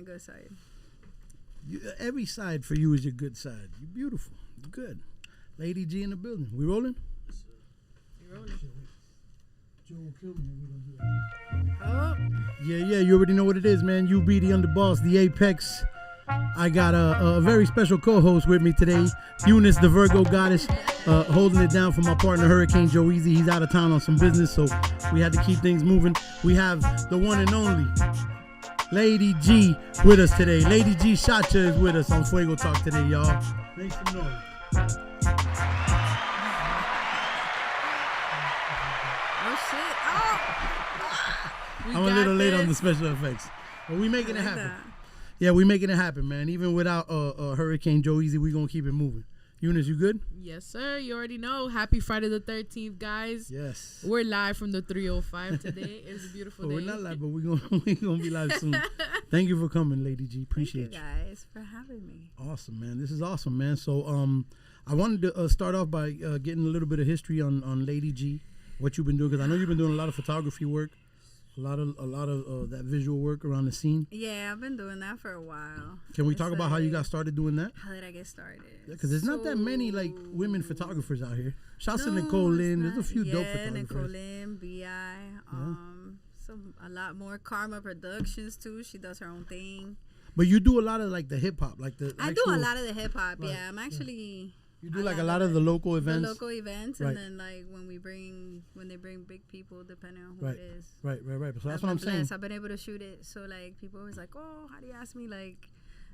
good side. Every side for you is your good side. You're beautiful. You're good. Lady G in the building. We rolling? You rolling? Joe will kill me if we don't do that. Oh. Yeah, you already know what it is, man. You be the underboss, the apex. I got a very special co-host with me today, Eunice, the Virgo goddess, holding it down for my partner, Hurricane Joe Easy. He's out of town on some business, so we had to keep things moving. We have the one and only Lady G with us today. Lady G Shacha is with us on Fuego Talk today, y'all. Make some noise. Oh, shit. Oh! I'm a little late on the special effects, but we making it happen. Yeah, we making it happen, man. Even without Hurricane Joe Easy, we gonna keep it moving. Eunice, you good? Yes, sir. You already know. Happy Friday the 13th, guys. Yes. We're live from the 305 today. It's a beautiful day. We're not live, but we gonna be live soon. Thank you for coming, Lady G. Appreciate you guys for having me. Awesome, man. This is awesome, man. So, I wanted to start off by getting a little bit of history on Lady G, what you've been doing, because I know you've been doing a lot of photography work. A lot of that visual work around the scene. Yeah, I've been doing that for a while. Can we talk about how you got started doing that? How did I get started? Because there's not that many like women photographers out here. Shouts to Nicole Lynn. There's a few dope photographers. Nicole Lynn, B.I. A lot more. Karma Productions too. She does her own thing. But you do a lot of like the hip hop, like the. I do a lot of the hip hop. Right. Yeah, I'm actually. You do like a lot of the local events. The local events, right. And then like when they bring big people, depending on who it is. Right. So that's what I'm saying. I've been able to shoot it. So like people always like, oh, how do you ask me? Like,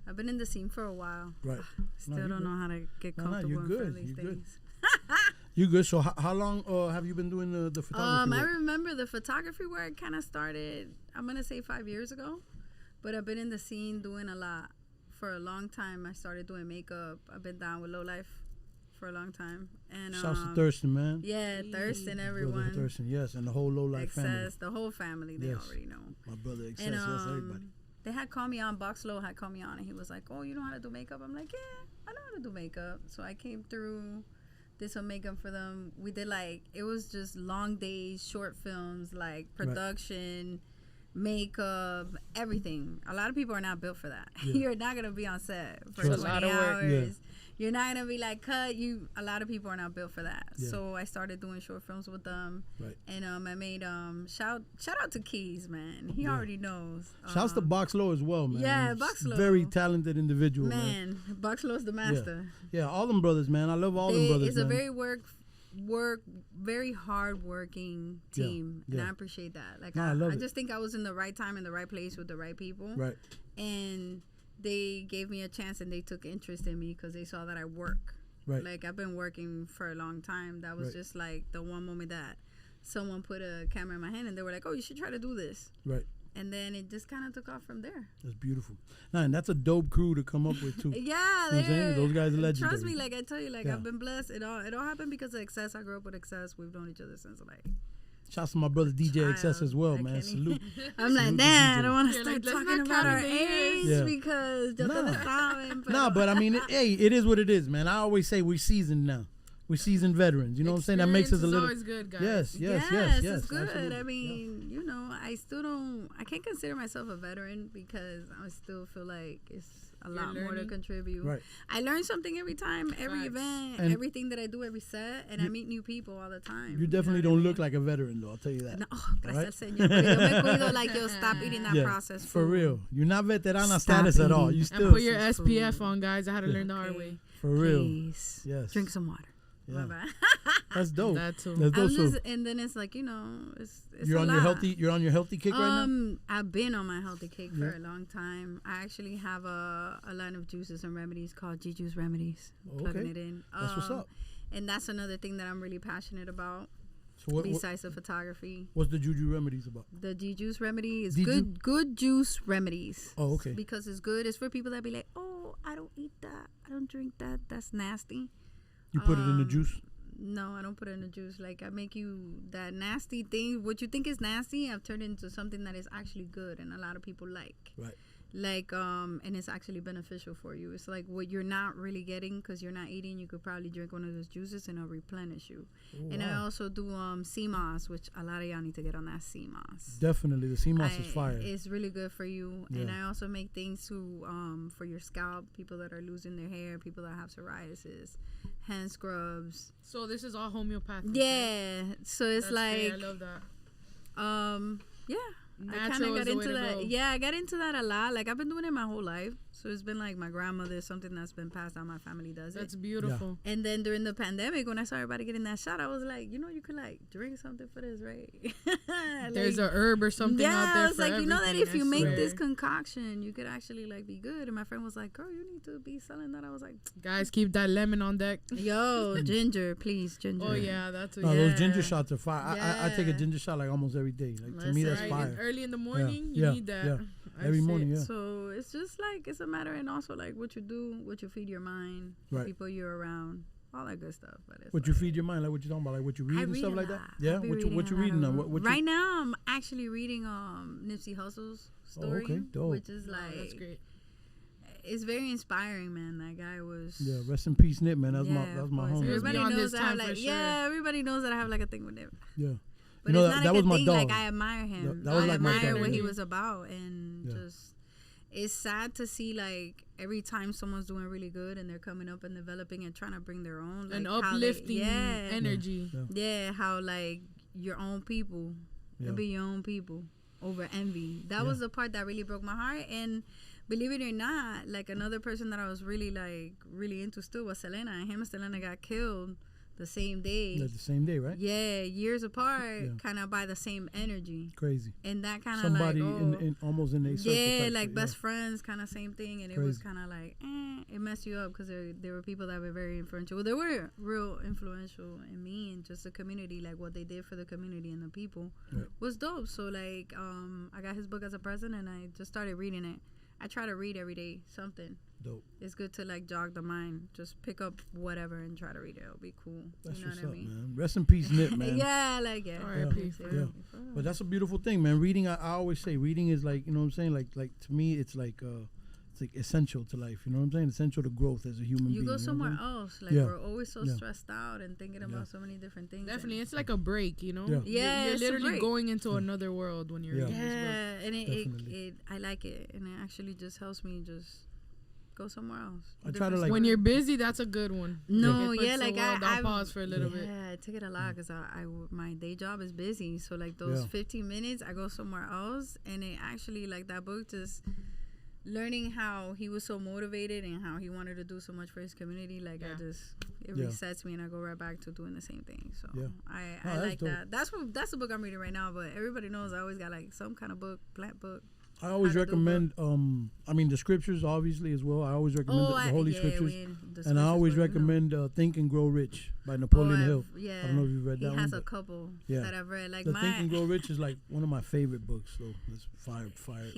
I've been in the scene for a while. Right. Still don't know how to get comfortable in front of these things. You good? So how long have you been doing the photography work? I remember the photography work kind of started, I'm going to say 5 years ago. But I've been in the scene doing a lot for a long time. I started doing makeup. I've been down with Low Life for a long time. And shouts to Thurston, man. Yeah, Thurston, everyone. Brother Thurston, yes, and the whole Low Life family. The whole family, they already know. My brother Excess, yes, everybody. They had called me on, WorkFlows had called me on, and he was like, oh, you know how to do makeup? I'm like, yeah, I know how to do makeup. So I came through, did some makeup for them. We did it was just long days, short films, like production, makeup, everything. A lot of people are not built for that. Yeah. You're not going to be on set for 20 hours. Yeah. You're not gonna be like cut. A lot of people are not built for that. Yeah. So I started doing short films with them, and I made shout out to Keys, man. He already knows. Shouts to WorkFlows as well, man. Yeah, WorkFlows. Very talented individual, man. WorkFlows the master. Yeah, all them brothers, man. I love all them brothers. It's a very very hard working team, and I appreciate that. Like I just think I was in the right time in the right place with the right people. Right. And they gave me a chance and they took interest in me because they saw that I work. Right. Like I've been working for a long time. That was just like the one moment that someone put a camera in my hand and they were like, oh, you should try to do this. Right. And then it just kind of took off from there. That's beautiful. Nah, and that's a dope crew to come up with too. Yeah, you know those guys are legendary. Trust me, like I tell you, like I've been blessed. It all happened because of Excess. I grew up with Excess. We've known each other since like. Shouts to my brother DJ Excess as well, man. Salute. I'm like, damn, I don't want to start talking about our age because Nah, but I mean, it is what it is, man. I always say we're seasoned now. We're seasoned veterans. You know what I'm saying? That makes us a little. Always good, guys. Yes. It's good. Absolutely. I mean, you know, I can't consider myself a veteran because I still feel like it's a lot more to contribute. Right. I learn something every time, every event, and everything that I do, every set, and I meet new people all the time. You definitely don't look like a veteran, though. I'll tell you that. No, gracias, señor. Yo me cuido like yo stop eating that processed food. For real. You're not veterana status at all. You still. And put your SPF on, guys. I had to learn the hard way. For real. Please. Yes. Drink some water. Yeah. That's dope. That too. That's dope. And then it's like, you know, it's you're on your healthy kick right now? I've been on my healthy kick for a long time. I actually have a line of juices and remedies called G Juice Remedies. Plugging it in. That's what's up. And that's another thing that I'm really passionate about. So besides the photography. What's the Juju Remedies about? The G Juice Remedy is good juice remedies. Oh, okay. Because it's good. It's for people that be like, oh, I don't eat that. I don't drink that. That's nasty. You put it in the juice? No, I don't put it in the juice. Like, I make you that nasty thing. What you think is nasty, I've turned into something that is actually good and a lot of people like. Right. like and it's actually beneficial for you. It's like what you're not really getting because you're not eating. You could probably drink one of those juices and it'll replenish you. Oh, and wow. I also do sea moss, which a lot of y'all need to get on that sea moss. Definitely, the sea moss is fire. It's really good for you. Yeah. And I also make things to for your scalp, people that are losing their hair, people that have psoriasis, hand scrubs. So this is all homeopathic. Yeah, so it's That's like great. I love that. yeah, I kind Natural of is got the way into to that. go. Yeah, I got into that a lot. Like I've been doing it my whole life, so it's been like my grandmother, something that's been passed down. My family does That's it. beautiful. And then during the pandemic, when I saw everybody getting that shot, I was like, you know, you could like drink something for this, right? Like, There's a herb or something out there I was for like, you know that everything, if you I make swear. this concoction, you could actually like be good. And my friend was like, girl, you need to be selling that. I was like, Guys, keep that lemon on deck. yo, ginger, please, ginger. Oh yeah, that's what. No, Yeah. those ginger shots are fire. I take a Yeah. ginger shot like almost every day. Like to That's me, that's right. fire. Early in the morning, Yeah. you need that. Yeah. I Every say morning, it. yeah. So it's just like it's a matter, and also like what you do, what you feed your mind, Right. people you're around, all that good stuff. But it's What like, you feed your mind, like what you talking about, like what you read I and read stuff a like that. lot. Yeah, I be what you a lot reading of- now? What you, right now, I'm actually reading Nipsey Hussle's story, okay, dope. which is Oh, like that's great. it's very inspiring, man. That guy was. Yeah, rest in peace, Nip, man. That's yeah, my of homie. course. He was Everybody beyond knows his that I have time for like sure. yeah. Everybody knows that I have like a thing with him. Yeah. But You know, it's not that like was a my thing. dog. Like I admire him. That was I like my admire dog. what he Yeah. was about, and Yeah. just it's sad to see like every time someone's doing really good and they're coming up and developing and trying to bring their own like, An how they- uplifting yeah, energy. Yeah. yeah, how like your own people, Yeah. it'll be your own people over envy. That was the part that really broke my heart. And believe it or not, like another person that I was really into still was Selena, and him and Selena got killed the same day. That's the same day, right? Yeah, years apart, Yeah. kind of by the same energy, Crazy. and that kind of Somebody like in almost in a circle yeah, type like shit, best friends, kind of same thing, and it was Crazy. kind of like it messed you up because there were people that were very influential. Well, they were real influential in me and just the community, like what they did for the community and the people Right. was dope. So like I got his book as a present, and I just started reading it. I try to read every day something. Dope. It's good to like jog the mind. Just pick up whatever and try to read it. It'll be cool. That's you know what's what I up, mean? man. Rest in peace, Nip, man. Yeah, like yeah. R.I.P. Yeah. But that's a beautiful thing, man. Reading, I always say, reading is like, you know what I'm saying? Like to me, it's like essential to life. You know what I'm saying? Essential to growth as a human being. You go know what I'm somewhere saying? else. Like Yeah. we're always so Yeah. stressed out and thinking about so many different things. Definitely, it's like a break, you know. Yeah. Yeah, you're it's a literally break. going into another world when you're Yeah. reading this book. Yeah, and Definitely. I like it, and it actually just helps me just go somewhere else. I try to, like- When you're busy, that's a good one. No, It puts yeah, the like world on I pause for a little bit. Yeah, I take it a lot because my day job is busy. So like those Yeah. 15 minutes, I go somewhere else, and it actually like that book just learning how he was so motivated and how he wanted to do so much for his community. Like Yeah. it Yeah. resets me, and I go right back to doing the same thing. So Yeah. I that's like dope. that. That's the book I'm reading right now. But everybody knows I always got like some kind of book, plant book. I always how to do recommend, I mean, the scriptures, obviously, as well. I always recommend the Holy Scriptures. And I always recommend Think and Grow Rich by Napoleon Hill. Yeah, I don't know if you've read that he one. has a but couple Yeah. that I've read. Like the Think and Grow Rich is like one of my favorite books, though. It's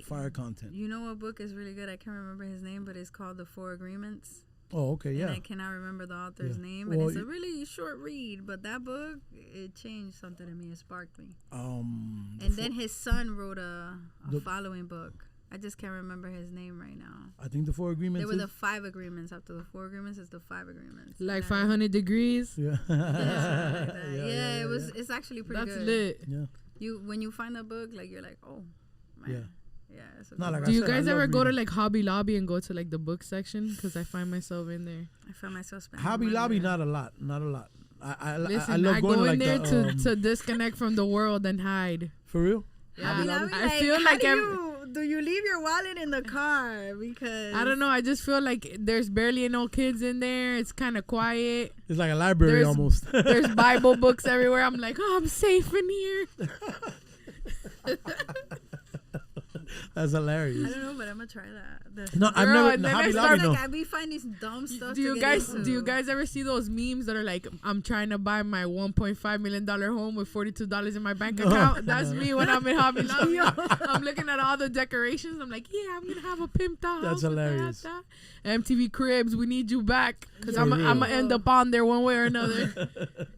fire content. You know what book is really good? I can't remember his name, but it's called The Four Agreements. Oh, okay, And yeah. I cannot remember the author's Yeah. name, Well, but it's a really short read. But that book, it changed something in me. It sparked me. And then his son wrote a The- following book. I just can't remember his name right now. I think the Four Agreements There were is- the 5 agreements. After the 4 agreements, it's the 5 agreements. Like And I- 500 degrees. Yeah. Yeah, something like that. Yeah, it was. Yeah. It's actually pretty That's good. lit. You when you find that book, like you're like, oh, man. Yeah. It's a Not good like book. Do you said, I guys love ever go to reading. like Hobby Lobby and go to like the book section? Because I find myself in there. I found myself spending Hobby money Lobby, there. not a lot. I Listen, love I going go to in like there the, to disconnect from the world and hide. for real. Yeah. Hobby Lobby, I feel how like do you leave your wallet in the car? Because I don't know. I just feel like there's barely no kids in there. It's kind of quiet. It's like a library There's- almost. There's Bible books everywhere. I'm like, oh, I'm safe in here. That's I hilarious. don't know, but I'm gonna try that. No, I've Girl, never. and then I Hobby start Lobby, no. Like I be finding dumb stuff. Do you to guys get into. do you guys ever see those memes that are like, I'm trying to buy my $1.5 million home with $42 in my bank account? That's me when I'm in Hobby Lobby. I'm looking at all the decorations. I'm like, yeah, I'm gonna have a pimped out That's house with hilarious. that. MTV Cribs, we need you back because For I'm real. gonna end up on there one way or another.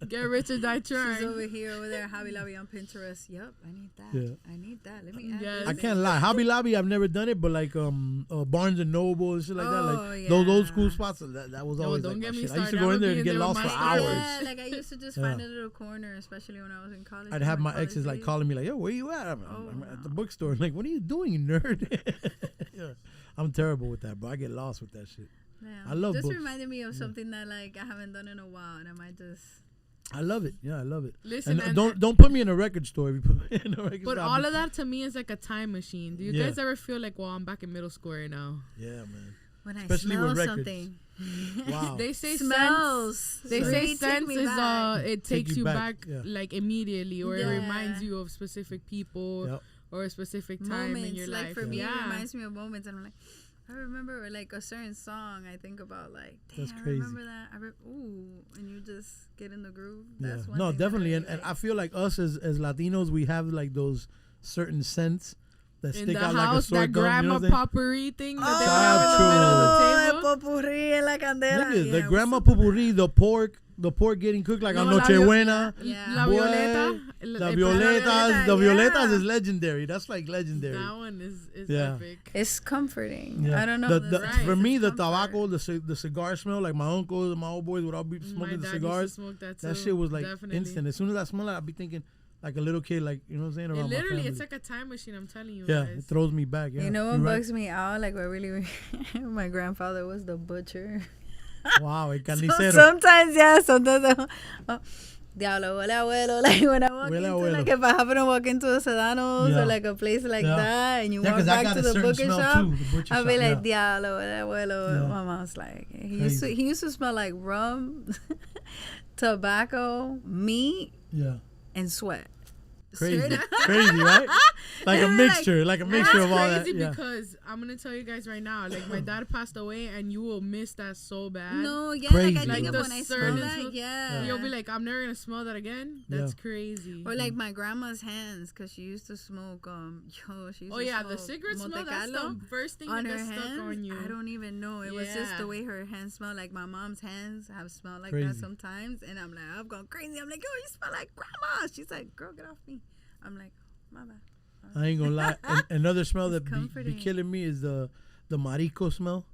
Get rich or die She's trying. over here, over there, Hobby Lobby on Pinterest. Yep, I need that. Yeah. I need that. Let me add Yes. this I in. can't lie. Hobby Lobby, I've never done it, but like Barnes and Noble and shit like that, like those old school spots. That was always don't like get my me shit. I used to started. go I in would there be and in get there lost with for my hours. Yeah, like I used to just find a little corner, especially when I was in college. I'd have my college exes like days. calling me like, "Yo, where you at?" I'm at the bookstore. Like, what are you doing, you nerd? Yeah. I'm terrible with that, bro. I get lost with that shit. Yeah. I love just books. reminded me of something that like I haven't done in a while, and I might just. I love it. Yeah, I love it. Listen, and don't put me in a record store. If you put me in a record but store, all of that to me is like a time machine. Do you Yeah. guys ever feel like, well, I'm back in middle school right now? Yeah, man. When Especially I smell with records. something. Wow. They say Smells. sense. They Right. say Take sense me is back. it Take takes you you back, back, yeah. like immediately, or Yeah. it reminds you of specific people Yep. or a specific time moments. in your Like life. for me, it yeah. reminds me of moments, and I'm like, I remember like a certain song. I think about like, damn, That's I crazy. remember that. Ooh, and you just get in the groove. Yeah. That's one No, thing that I definitely. really And like. I feel like us as Latinos, we have like those certain scents that in stick the out like a house, sore that thumb. You know grandma what I'm saying? potpourri thing that they have in the middle of the table. Popurrí en la candela. Nigga, the Yeah, grandma what's up with pupurri, the pork getting cooked like No, on la Nochebuena. Yeah. La Boy, Violeta. The el- violetas, the yeah. violetas is legendary. That's like legendary. That one is Yeah. epic. It's comforting. Yeah. I don't know. The, Right. For me, It's the comfort. tobacco, the cigar smell, like my uncles and my old boys would all be My smoking the dad cigars. used to smoke that too. That shit was like Definitely. instant. As soon as I smell it, I'd be thinking like a little kid, like, you know what I'm saying, It around my literally, family. it's like a time machine. I'm telling you Yeah, guys. it throws me back. Yeah, You know you're what right. bugs me out? Like what really, my grandfather was the butcher. Wow, el So carnicero. sometimes, yeah, sometimes. Diablo, huele abuelo. Like when I walk Huele into, abuelo. like if I happen to walk into a Sedanos Yeah. or like a place like Yeah. that, and you Yeah, walk 'cause I back got to a the certain butcher smell shop, too, the butcher I'll be shop, like, yeah. Diablo, huele abuelo. Yeah. My mom's like, Crazy. he used to smell like rum, tobacco, meat, Yeah, and sweat. crazy, Straight up. crazy, right? Like a And mixture, like a mixture That's of all that. crazy Yeah. because I'm gonna tell you guys right now, like my dad passed away, and you will miss that so bad. No, yeah, Crazy, like I think bro. of when I smell Certain that, smell- yeah. You'll be like, I'm never gonna smell that again. That's crazy. Or like my grandma's hands, cause she used to smoke. She used Oh to yeah, smoke the cigarette smell. Monte That's Carlo the first thing on that her gets stuck hands. on you. I don't even know. It was just Yeah. the way her hands smell. Like my mom's hands have smelled like Crazy. that sometimes, and I'm like, I'm going crazy. I'm like, yo, you smell like grandma. She's like, girl, get off me. I'm like, my bad. I ain't gonna lie. Another smell It's that be comforting. killing me is the marico smell,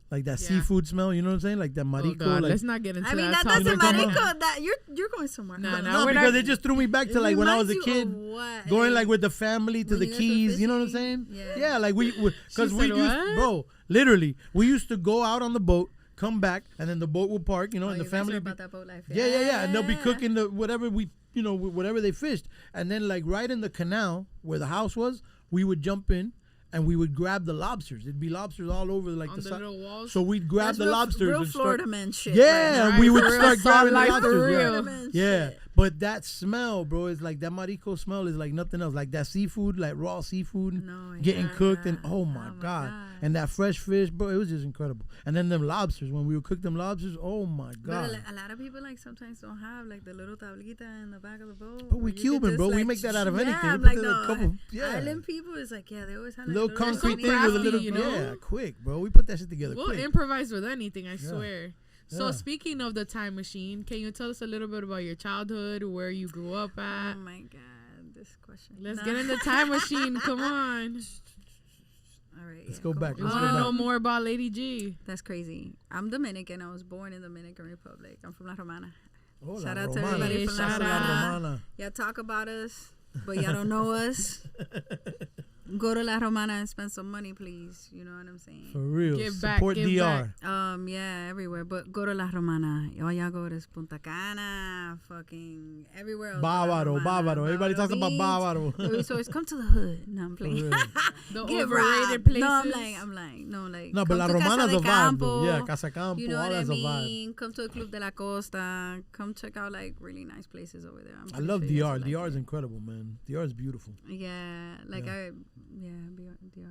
like that Yeah. seafood smell. You know what I'm saying? Like that Oh marico. God, like, let's not get into I mean, that that topic. doesn't come on. marico. That you're going somewhere. Nah, else. nah, no, we're because not- it just threw me back to It like when I was a reminds you kid. of what? Going like with the family to when the you guys were keys, you know what I'm fishing? saying? Yeah. Like because She we said used, what? bro, literally, we used to go out on the boat, come back, and then the boat would park, you know, Oh, and the you guys family. were Be, about that boat life. yeah, and they'll be Yeah. cooking the whatever whatever they fished, and then like right in the canal where the house was, we would jump in. And we would grab the lobsters. It'd be lobsters all over like On the the side. little walls. So we'd grab That's the real, lobsters real and Florida start. man shit. Yeah, right we now. would For real, start grabbing the life, for lobsters. real. Yeah. Florida man Yeah, shit. but that smell, bro, is like that marico smell is like nothing else. Like that seafood, like raw seafood No, getting yeah. cooked, and oh my god, and that fresh fish, bro, it was just incredible. And then them lobsters, when we would cook them lobsters, oh my But god. a lot of people like sometimes don't have like the little tablita in the back of the boat. But we where you could Cuban, just, bro. We like, make that out of anything. Yeah, We I'm put like, that in a no, couple- yeah. Island people is like, yeah, they always have like, Little little concrete so thing with a crafty, little, you know? yeah, quick, bro. We put that shit together We'll quick. improvise with anything, I swear. So Yeah. speaking of the time machine, can you tell us a little bit about your childhood, where you grew up at? Oh my god, this question. Let's No. get in the time machine. Come on. All right, Let's yeah, go back. We Let's want go to back. know more about Lady G. That's crazy. I'm Dominican. I was born in Dominican Republic. I'm from La Romana. Hola, Shout out to Romana. everybody from La Shout Hola, out. Romana. Romana. Y'all talk about us, but y'all don't know us. Go to La Romana and spend some money, please. You know what I'm saying? For real. Give back, Support give DR. Yeah, everywhere. But go to La Romana. All y'all go to Punta Cana, fucking everywhere else. La Bávaro, Romana, Bávaro. Everybody talks about Beach, Bávaro. The resorts. Come to the hood. No, I'm For playing. real. The Get overrated robbed. places. No, like. No, but come La to Casa Romana's de a vibe, Campo, though. Yeah, Casa Campo, You know all what I that's a vibe. mean? Come to the Club de la Costa. Come check out like really nice places over there. I love pretty sure you DR. guys will DR like is it. incredible, man. DR is beautiful. Yeah, like Yeah. DR.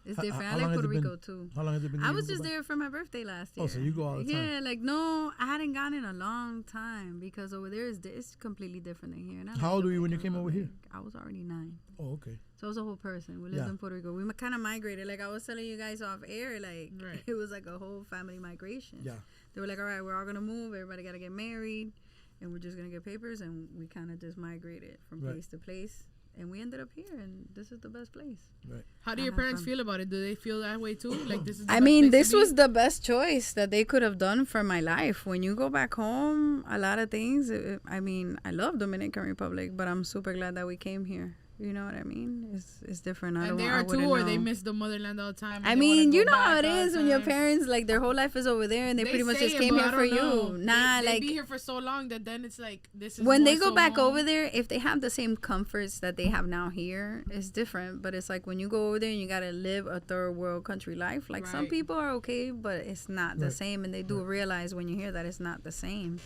It's How- different. how I long like has Puerto it been? Rico too. How long has it been? I you was go just back? there for my birthday last year. Oh, so you go all the time. Yeah, like no, I hadn't gone in a long time because over there it's completely different than here. And I How like old were you when Dominican you came over here? Republic. I was already 9. Oh, okay. So I was a whole person. We lived Yeah. in Puerto Rico. We kind of migrated. Like I was telling you guys off air, like Right. it was like a whole family migration. Yeah. They were like, all right, we're all gonna move. Everybody gotta get married, and we're just gonna get papers. And we kind of just migrated from Right. place to place. and we ended up here, and this is the best place. Right. How do your parents feel about it? Do they feel that way too? Like this is. The I best mean, place to this be? was the best choice that they could have done for my life. When you go back home, a lot of things. I mean, I love Dominican Republic, but I'm super glad that we came here. You know what I mean? It's different. And they are too, or they miss the motherland all the time. I mean, you know how it is when your parents, like, their whole life is over there and they pretty much just came here for you. Nah, they like, be here for so long that then it's like, this is when they more go so back home. over there, if they have the same comforts that they have now here, it's different. But it's like when you go over there and you gotta live a third world country life. Like, some Right. people are okay, but it's not the Right. same, and they do realize when you hear that it's not the same.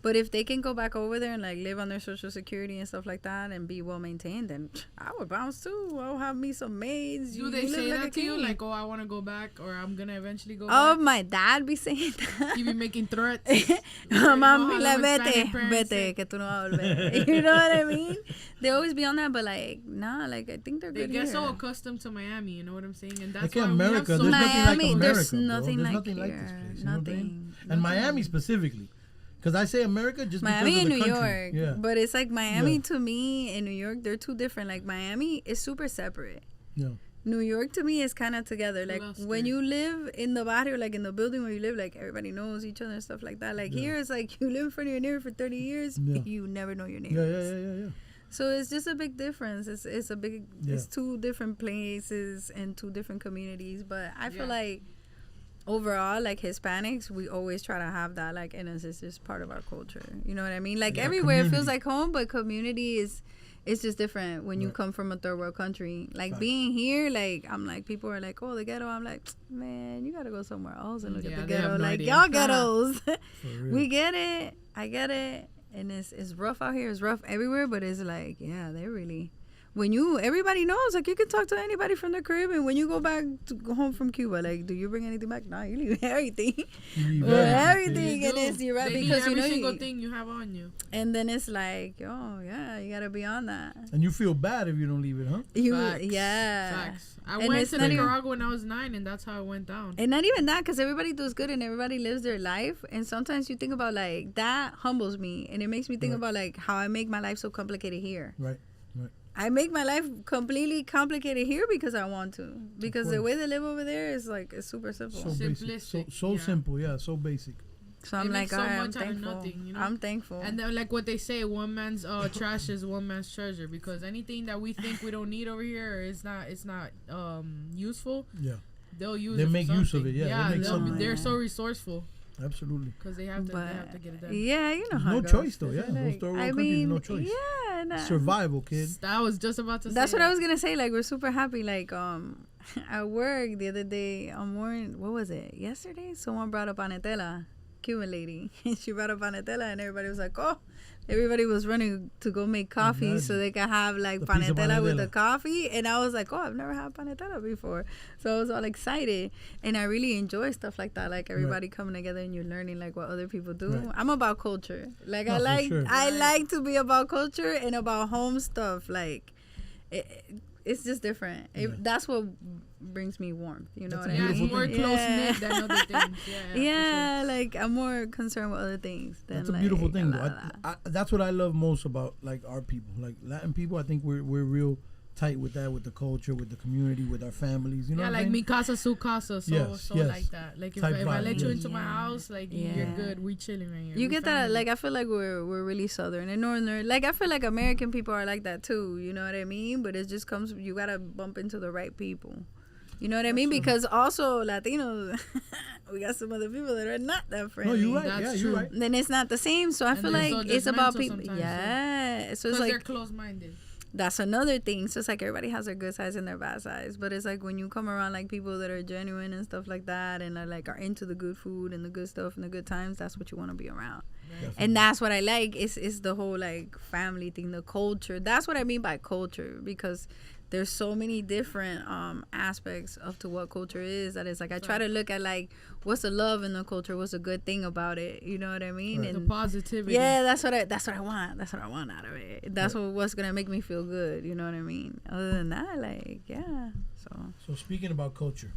But if they can go back over there and like live on their social security and stuff like that and be well maintained, then I would bounce too. I'll have me some maids. Do they say that to you? Like, oh, I want to go back, or I'm gonna eventually go Oh, back? my dad be saying that. You be making threats. Mom be how like, them Hispanic vete, parents say. vete, que tú no vas a volver. You know what I mean? They always be on that, but like, nah, like, I think they're They good get here. so accustomed to Miami, you know what I'm saying? And that's Like why America, we there's have so nothing like Miami, America, there's bro. nothing There's like nothing like here. this place. You know what I'm saying? Nothing. And Miami specifically. Because I say America just Miami because and of the New country. York. Yeah. But it's like Miami Yeah. to me and New York, they're two different. Like, Miami is super separate. Yeah. New York to me is kind of together. Like, Cluster. when you live in the barrio, like in the building where you live, like, everybody knows each other and stuff like that. Like, Yeah. here it's like you live in front of your neighbor for 30 years, Yeah. you never know your Yeah, neighbors. yeah. So it's just a big difference. It's a big, it's Yeah. two different places and two different communities. But I feel Yeah. like overall, like, Hispanics, we always try to have that, like, innocence is part of our culture. You know what I mean? Like, Yeah, everywhere it feels community. like home, but community is, it's just different when you Right. come from a third world country. Like, Facts. being here, like, I'm like, people are like, oh, the ghetto. I'm like, man, you gotta go somewhere else and look Yeah, at the they have ghetto. no Like, idea. y'all ghettos. For real. We get it. I get it. And it's rough out here. It's rough everywhere, but it's like, yeah, they really, when you, everybody knows, like, you can talk to anybody from the Caribbean. When you go back to go home from Cuba, like, do you bring anything back? Nah, you leave everything. You leave Well, everything. everything. You And do. it's, you're right, They need because, you every know, single thing you have on you. and then it's like, oh, yeah, you gotta be on that. And you feel bad if you don't leave it, huh? You, Facts. yeah. Facts. I And went it's to not even- Nicaragua when I was 9, and that's how it went down. And not even that, because everybody does good and everybody lives their life. And sometimes you think about, like, that humbles me. And it makes me think Right. about, like, how I make my life so complicated here. Right. I make my life completely complicated here because I want to. Because the course. way they live over there is, like, it's super simple. So basic. Simplistic, So yeah. simple, yeah, so basic. So I'm They like, make so all right, I'm much out of thankful. nothing, you know? I'm thankful. And then, like what they say, one man's trash is one man's treasure. Because anything that we think we don't need over here, or it's not useful. Yeah. They'll use. They it for make use of something. it, yeah, they make something. they're Yeah. so reasonable Absolutely. because they have to But, get it done. yeah, you know There's how no it goes. choice, though, It's yeah. Those like- third world I countries, mean, no choice. yeah. Nah. Survival, kid. I was just about to say. That's what that. I was gonna say. Like, we're super happy. Like, at work the other day, what was it? Yesterday, someone brought up Panetela, Cuban lady. She brought up Panetela, and everybody was like, oh. Everybody was running to go make coffee so they could have, like, The piece of panetela with the panetela. coffee. And I was like, oh, I've never had panetela before. So I was all excited. And I really enjoy stuff like that. Like, everybody coming together and you're learning, like, what other people do. Right. I'm about culture. Like, No, for sure. I like to be about culture and about home stuff. Like, it's just different. That's what brings me warmth. You know That's what a I Yeah, it's mean? more close knit than other things. Yeah. Yeah, like, I'm more concerned with other things than, That's a like, beautiful thing, la, though. la. That's what I love most about, like, our people. Like, Latin people, I think we're real tight with that, with the culture, with the community, with our families. You know Yeah, what like I mi mean? casa su casa, so Yes, so yes. like that. Like if Type I vibe, let you yes. into my Yeah. house, like you're Yeah. good. We chilling right here. You We get that, family. like, I feel like we're really southern and northern. Like, I feel like American people are like that too. You know what I mean? But it just comes. You gotta bump into the right people. You know what I mean? true. Because also Latinos, we got some other people that are not that No, friendly. you're right. That's yeah, true. you're right. Then it's not the same. So I And feel they're like so it's about judgmental people. sometimes, Yeah. So because it's they're like close-minded. that's another thing. So it's like everybody has their good sides and their bad sides. But it's like when you come around like people that are genuine and stuff like that, and are into the good food and the good stuff and the good times, that's what you want to be around. Definitely. And that's what I like. It's the whole, like, family thing, the culture. That's what I mean by culture, because there's so many different aspects of to what culture is. That it's like I try to look at, like, what's the love in the culture, what's a good thing about it. You know what I mean? Right. The And positivity. yeah, that's what I want. That's what I want out of it. That's what's gonna make me feel good. You know what I mean? Other than that, like, yeah. So So speaking about culture,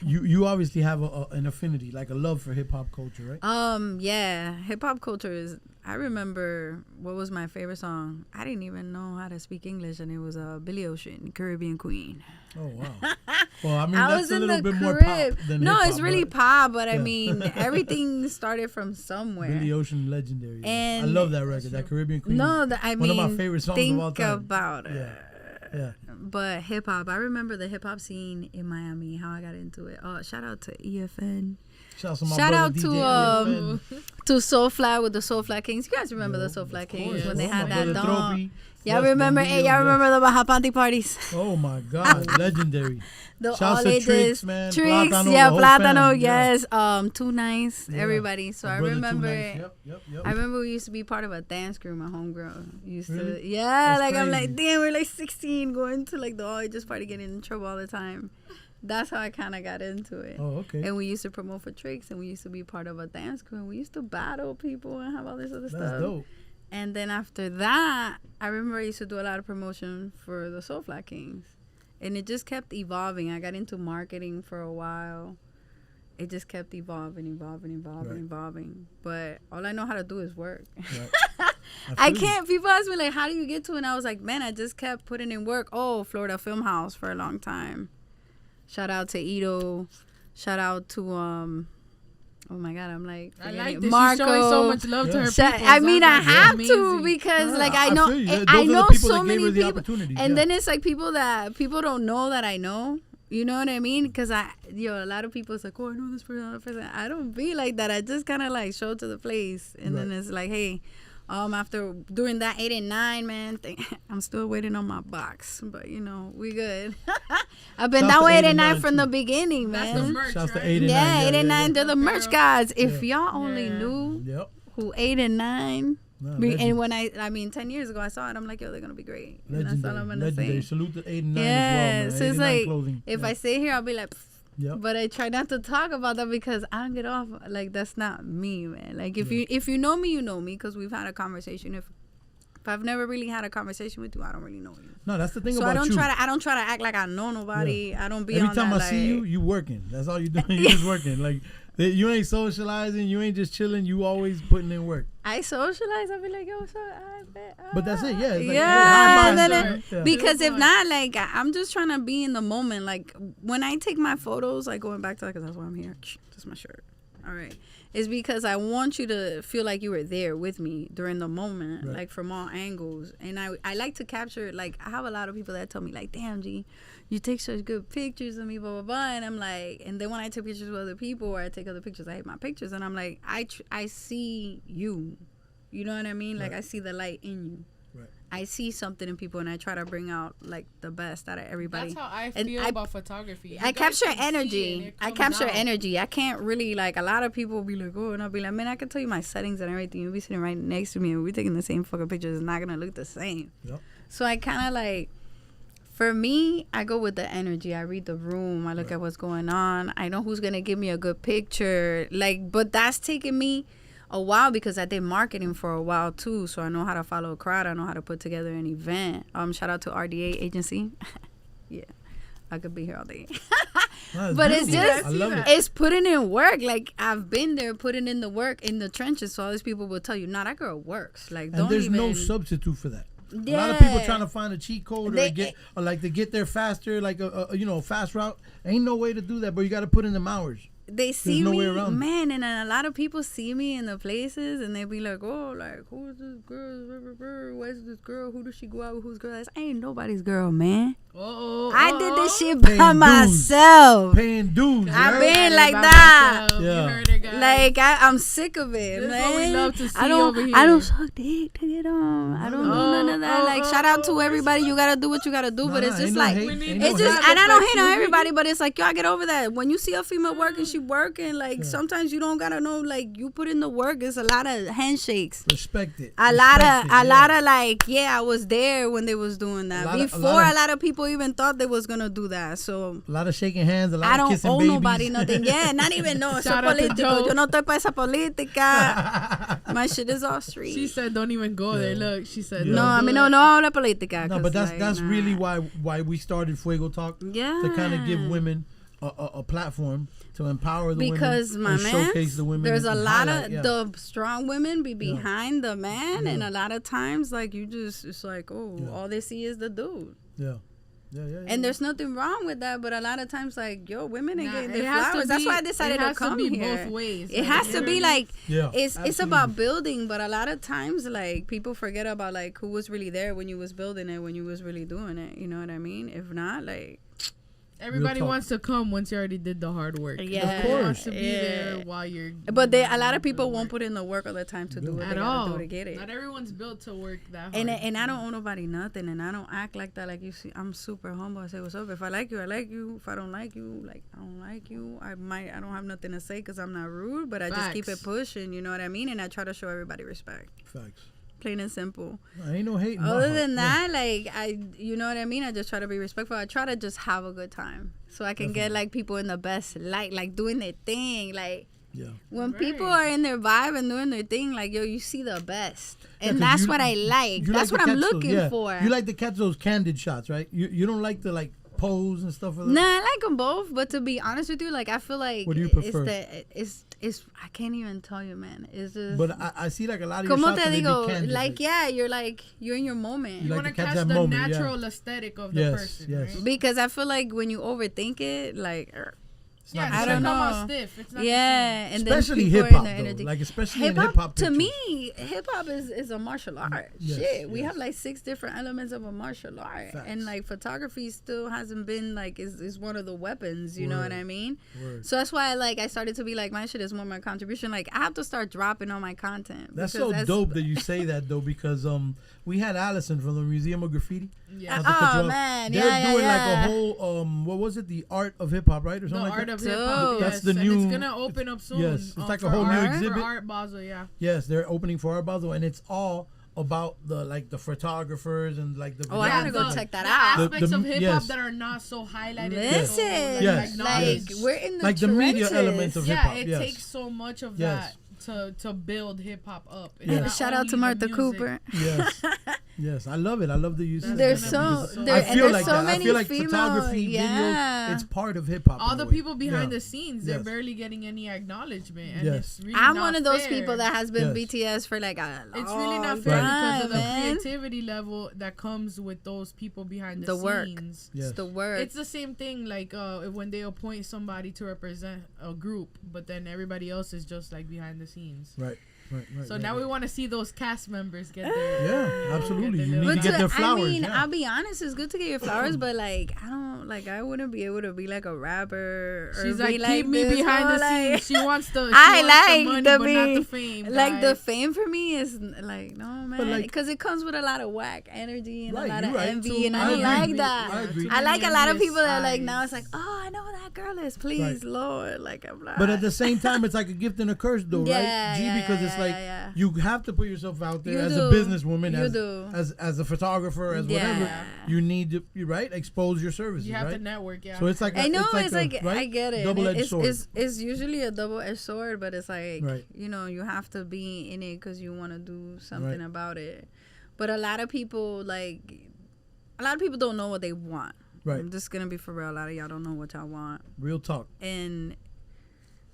You obviously have an affinity, like a love for hip hop culture, right? Yeah, hip hop culture is. I remember what was my favorite song. I didn't even know how to speak English, and it was Billy Ocean, Caribbean Queen. Oh wow. Well, I mean, I that's was a in little the bit more crib. pop than No, hip-hop, it's really but pop, but I yeah. mean, everything started from somewhere. Billy Ocean, legendary. And I love that record, that Caribbean Queen. No, one mean, of my favorite songs think of all time. about it. Yeah. But hip hop, I remember the hip hop scene in Miami. How I got into it. Shout out to EFN. Shout out to Soulfly with the Soulfly Kings. You guys remember the Soulfly Kings when they had that dog? Y'all remember? Y'all remember the Baja Panty parties? Oh my God, legendary! All they did, man. Tricks, Plátano, yeah, the whole Plátano, fam, yes. Too Nice, Yeah. everybody. So My I brother, remember Too it. Nice. Yep. I remember we used to be part of a dance crew. My homegirl used Really? to, yeah. That's like I'm crazy. like, damn, we're like 16, going to like the all ages party, getting in trouble all the time. That's how I kind of got into it. Oh, okay. And we used to promote for Tricks, and we used to be part of a dance crew, and we used to battle people and have all this other That's stuff. dope. And then after that, I remember I used to do a lot of promotion for the Soulfly Kings. And it just kept evolving. I got into marketing for a while. It just kept evolving. But all I know how to do is work. Right. I can't. People ask me, like, how do you get to it? And I was like, man, I just kept putting in work. Oh, Florida Film House for a long time. Shout out to Ito. Shout out to, oh my God, I'm like, I like this. Marco. She's showing so much love to her people. I mean, I That's have amazing. to because, like, I I know, feel you. Those I are the know people so that gave many her the people, opportunities, and yeah. then it's like people that people don't know that I know. You know what I mean? Because a lot of people is like, oh, I know this person. I don't be like that. I just kind of like show to the place, and then it's like, hey. After during that 8 and 9, man, I'm still waiting on my box, but we good. I've been that way 8 and 9 from the beginning, man. That's the merch, Shouts to right? 8 and 9. Yeah, 8 and 9, they're the merch guys. If Yeah. y'all only knew Yep. who 8 and 9, No, and when I mean 10 years ago I saw it, I'm like, yo, they're gonna be great. And that's all I'm gonna Legendary. say. Salute to 8 and 9 Yeah, as well, man. so 8 it's and 9 like clothing. if Yeah. I stay here, I'll be like. Pfft. Yep. But I try not to talk about that because I don't get off. Like, that's not me, man. Like, if you know me, you know me because we've had a conversation. If I've never really had a conversation with you, I don't really know you. No, that's the thing So about you. I don't try to act like I know nobody. Yeah. I don't be Every on time that, I see you working. That's all you doing. You just working. Like you ain't socializing. You ain't just chilling. You always putting in work. I socialize. I'll be like, yo, what's up? I bet. But that's it. Yeah. It's like, Yeah, hey, and then hi, yeah. because if not, like, I'm just trying to be in the moment. Like, when I take my photos, like, going back to that, because that's why I'm here. That's my shirt. All right. It's because I want you to feel like you were there with me during the moment, like, from all angles. And I like to capture, like, I have a lot of people that tell me, like, damn, G, you take such good pictures of me, blah, blah, blah. And I'm like, and then when I take pictures with other people or I take other pictures, I hate my pictures. And I'm like, I see you. You know what I mean? Like, I see the light in you. Right. I see something in people, and I try to bring out, like, the best out of everybody. That's how I And feel about photography. I capture energy. I capture energy. I can't really, like, a lot of people will be like, oh, and I'll be like, man, I can tell you my settings and everything. You'll be sitting right next to me, and we're taking the same fucking pictures. It's not going to look the same. Yep. So I kind of, like, for me, I go with the energy. I read the room. I look at what's going on. I know who's going to give me a good picture. Like, but that's taken me a while because I did marketing for a while too, so I know how to follow a crowd. I know how to put together an event. Shout out to RDA agency. Yeah, I could be here all day. But it's just, I love it. it's putting in work. Like, I've been there putting in the work in the trenches. So all these people will tell you, nah, that girl works. Like, And don't there's even. no substitute for that. Yeah. A lot of people trying to find a cheat code They- to get there faster, like a fast route. Ain't no way to do that, but you got to put in them hours. They see no me, way around it. man, and a lot of people see me in the places, and they be like, "Oh, like, who is this girl? Where's this girl? Who does she go out with? Whose girl is?" I ain't nobody's girl, man. I did this shit by Paying dues. myself. Paying dues. I've right? been like that. Yeah. You heard it, guys. Like, I'm sick of it, This is man. what we love to see I don't, over here. I don't suck dick to get on. I don't do none of that. Like, shout out to everybody. You gotta do what you gotta do, but it's just like, it's just, and I don't hate on everybody, but it's like, y'all get over that. When you see a female working, she working. Like, sometimes you don't gotta know. Like, you put in the work. It's a lot of handshakes. Respect it. A lot of like, yeah, I was there when they was doing that. Before a lot of people even thought they was gonna do that. So A lot of shaking hands, a lot I of don't kissing owe babies. nobody nothing. Yeah, not even no. Eso Shout out to político. Joe. Yo no estoy pa esa política. My shit is all street. She said, "Don't even go there." Look, she said, no, "Don't I do mean, it." no habla política. No, 'cause, but that's like, nah. really why we started Fuego Talk. Yeah. To kind of give women a platform to empower the because women my and man, showcase the women. there's a and lot highlight, of the strong women be behind the man, and a lot of times like you just it's like all they see is the dude. Yeah. And there's nothing wrong with that, but a lot of times, like, women ain't getting their it has to flowers. That's be- why I decided it to has come to be here. both ways. It Like, has you to know be what I like, it's absolutely. about building, but a lot of times, like, people forget about, like, who was really there when you was building it, when you was really doing it. You know what I mean? If not, like... Everybody wants to come once you already did the hard work. Yeah, of course. Wants to be there while you're. But a lot of people won't put in the work all the time to do what at they all. gotta do to get it. Not everyone's built to work that hard. And I don't owe nobody nothing, and I don't act like that. Like you see, I'm super humble. I say what's up. If I like you, I like you. If I don't like you, like I don't like you. I don't have nothing to say because I'm not rude, but I just keep it pushing. You know what I mean? And I try to show everybody respect. Facts. Plain and simple. I ain't no hating. Other than that, like you know what I mean. I just try to be respectful. I try to just have a good time, so I can get like people in the best light, like doing their thing. Like when people are in their vibe and doing their thing, like yo, you see the best, and that's what I like. That's what I'm looking for. You like to catch those candid shots, right? You don't like to like pose and stuff. Nah, I like them both, but to be honest with you, like I feel like what do you prefer? It's I can't even tell you, man. It's just. But I see like a lot of your shots and they be candid. Like you're in your moment. You want to catch the natural aesthetic of the person. Yes. Right? Because I feel like when you overthink it, like. I don't know. Stiff. It's not and especially then hip hop, like especially in hip hop. To me, hip hop is a martial art. We have like 6 different elements of a martial art, and like photography still hasn't been like is one of the weapons. You know what I mean? So that's why I started to be like my shit is more my contribution. Like I have to start dropping all my content. That's dope that you say that though, because we had Allison from the Museum of Graffiti. Yeah. Oh man, they're doing like a whole what was it? The art of hip hop, right, or something like that. Hip hop. That's the new. It's gonna open up soon. Yes, it's like a whole new exhibit. For Art Basel, yeah. Yes, they're opening for Art Basel, and it's all about the photographers and like the. I gotta go check that out. Aspects of hip hop that are not so highlighted. Listen, like we're in the like the media elements of hip hop. Yeah, it takes so much of that to build hip hop up. Shout out to Martha Cooper. Yes. Yes, I love it. I love the use. There's so many I feel like female, photography, video, it's part of hip hop. All the people behind the scenes, they're barely getting any acknowledgement. And it's really I'm not one of those fair. people that has been BTS for like a long It's really not fair because of the man. creativity level that comes with those people behind the work. scenes. Yes. It's the work. It's the same thing like when they appoint somebody to represent a group, but then everybody else is just like behind the scenes. Right. So now we want to see those cast members get their. Yeah, absolutely. You need but to get their flowers. I mean, I'll be honest, it's good to get your flowers, but like I wouldn't be able to be like a rapper. Or She's be like, keep me behind the scenes. She wants the. I like money, the but not the fame. Like guys. the fame for me is like no man, because it comes with a lot of whack energy and a lot of envy, and I don't like that. I like a lot of people that are like now it's like, oh, I know who that girl is. Please, Lord, like I'm not. But at the same time, it's like a gift and a curse, though, right? Because it's like you have to put yourself out there as a businesswoman, as a photographer, as whatever. You need to, expose your services. You have to network, So it's like I get it. Double-edged sword. It's usually a double-edged sword, but it's like you have to be in it because you want to do something about it. But a lot of people don't know what they want. Right. I'm just gonna be for real. A lot of y'all don't know what y'all want. Real talk. And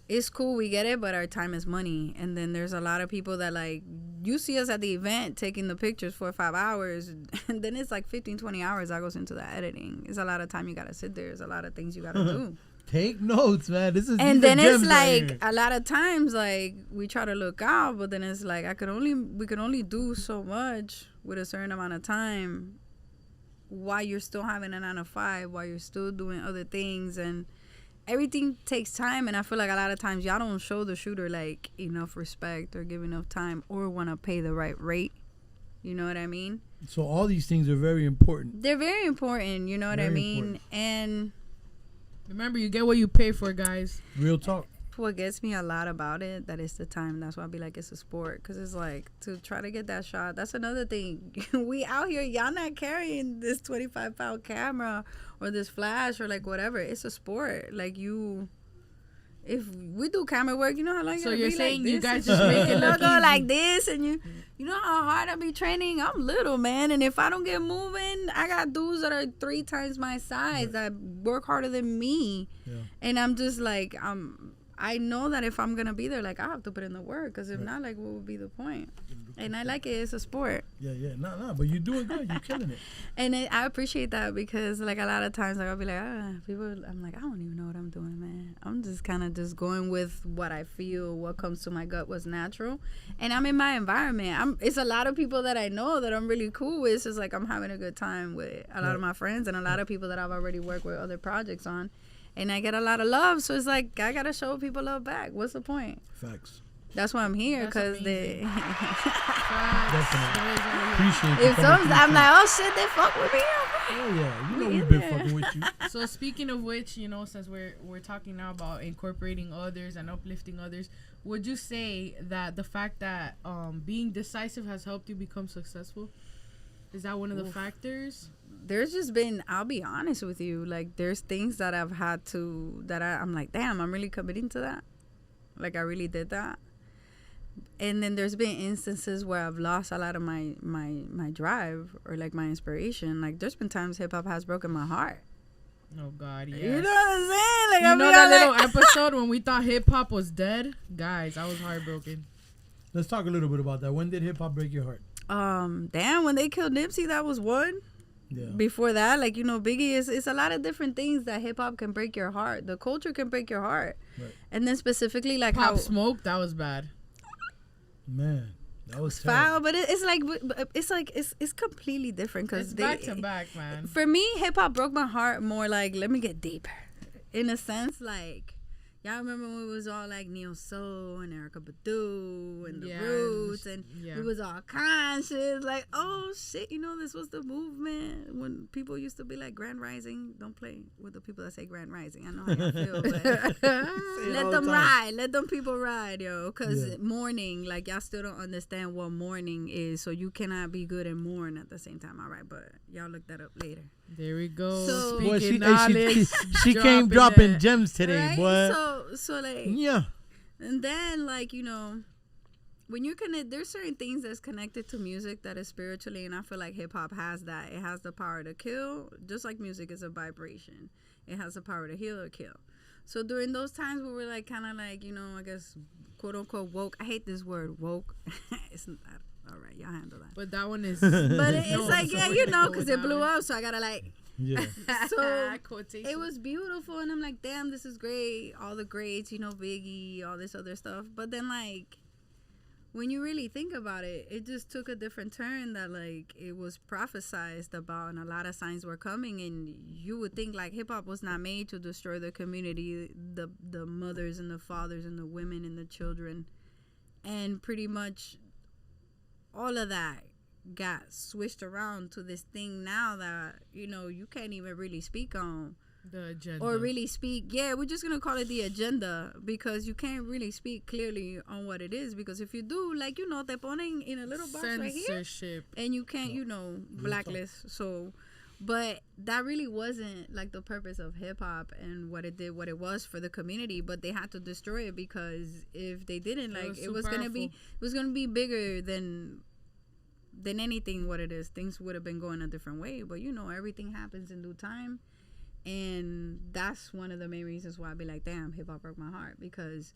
it's cool, we get it, but our time is money. And then there's a lot of people that like you see us at the event taking the pictures for 5 hours, and then it's like 15-20 hours that goes into the editing. It's a lot of time you gotta sit there. There's a lot of things you gotta do. Take notes, man. And then it's like a lot of times like we try to look out, but then it's like we could only do so much with a certain amount of time while you're still having a 9-to-5, while you're still doing other things, and everything takes time. And I feel like a lot of times y'all don't show the shooter like enough respect or give enough time or want to pay the right rate. You know what I mean? So all these things are very important. They're very important. You know what I mean? Important. And remember, you get what you pay for, guys. Real talk. What gets me a lot about it, that is the time. That's why I'll be like, it's a sport. Because it's like, to try to get that shot, that's another thing. We out here, y'all not carrying this 25-pound camera or this flash or like whatever. It's a sport. Like if we do camera work, you know how long. So you you're be saying like you this guys and just shit. make it I'll look go easy. like this, and you know how hard I be training. I'm little, man, and if I don't get moving, I got dudes that are 3 times my size that work harder than me, and I'm just like I know that if I'm gonna be there, like I have to put in the work, because if not, like what would be the point? And I like it. It's a sport. Yeah. No, but you're doing good. You're killing it. And I appreciate that, because like a lot of times, like I'll be like, people, I'm like, I don't even know what I'm doing, man. I'm just kind of just going with what I feel, what comes to my gut, what's natural. And I'm in my environment. It's a lot of people that I know that I'm really cool with. It's just like I'm having a good time with a lot of my friends and a lot of people that I've already worked with other projects on. And I get a lot of love. So it's like, I got to show people love back. What's the point? Facts. That's why I'm here, because Definitely. Appreciate Appreciate if I'm like, oh shit, they fuck with me. Oh yeah, you know We we've in been there. fucking with you. So speaking of which, you know, since we're talking now about incorporating others and uplifting others, would you say that the fact that being decisive has helped you become successful? Is that one of the factors? There's just been, I'll be honest with you, like there's things that I've had to, that I'm like, damn, I'm really committing to that. Like I really did that. And then there's been instances where I've lost a lot of my drive or like my inspiration. Like there's been times hip hop has broken my heart. Oh God, yes. You know what I'm saying? Like You I know be that all little like, episode when we thought hip hop was dead? Guys, I was heartbroken. Let's talk a little bit about that. When did hip hop break your heart? damn, when they killed Nipsey, that was one. Yeah. Before that, like, you know, Biggie it's a lot of different things that hip hop can break your heart. The culture can break your heart. Right. And then specifically like Pop Smoke, that was bad. Man, that was foul, but it's completely different, because it's back to back, man. For me, hip hop broke my heart more like, let me get deeper, in a sense, like y'all remember when we was all like Neo Soul and Erykah Badu and the Roots, and we was all conscious, like, oh shit, you know, this was the movement when people used to be like Grand Rising. Don't play with the people that say Grand Rising. I know how y'all feel, but let them ride, let them people ride, yo, because mourning, like y'all still don't understand what mourning is, so you cannot be good and mourn at the same time. All right, but y'all look that up later. There we go. So, boy, Speaking she came dropping gems today, right? boy. So like, yeah. And then like, you know, when you're there's certain things that's connected to music that is spiritually, and I feel like hip hop has that. It has the power to kill, just like music is a vibration. It has the power to heal or kill. So during those times where we're like kind of like, you know, I guess quote unquote woke. I hate this word woke. It's not. All right, y'all handle that. But that one is. But it's like, yeah, you know, because it blew up, so I gotta like. Yeah. So it was beautiful, and I'm like, damn, this is great. All the greats, you know, Biggie, all this other stuff. But then like, when you really think about it, it just took a different turn that like it was prophesized about, and a lot of signs were coming, and you would think like hip hop was not made to destroy the community, the mothers and the fathers and the women and the children, and pretty much all of that got switched around to this thing now that, you know, you can't even really speak on the agenda, or really speak. Yeah, we're just gonna call it the agenda, because you can't really speak clearly on what it is, because if you do, like, you know, te ponen in a little box right here, censorship, and you can't, you know, blacklist. So, but that really wasn't like the purpose of hip hop and what it was for the community. But they had to destroy it, because if they didn't, like, it was gonna be bigger than anything what it is. Things would have been going a different way. But you know, everything happens in due time, and that's one of the main reasons why I be like, damn, hip hop broke my heart, because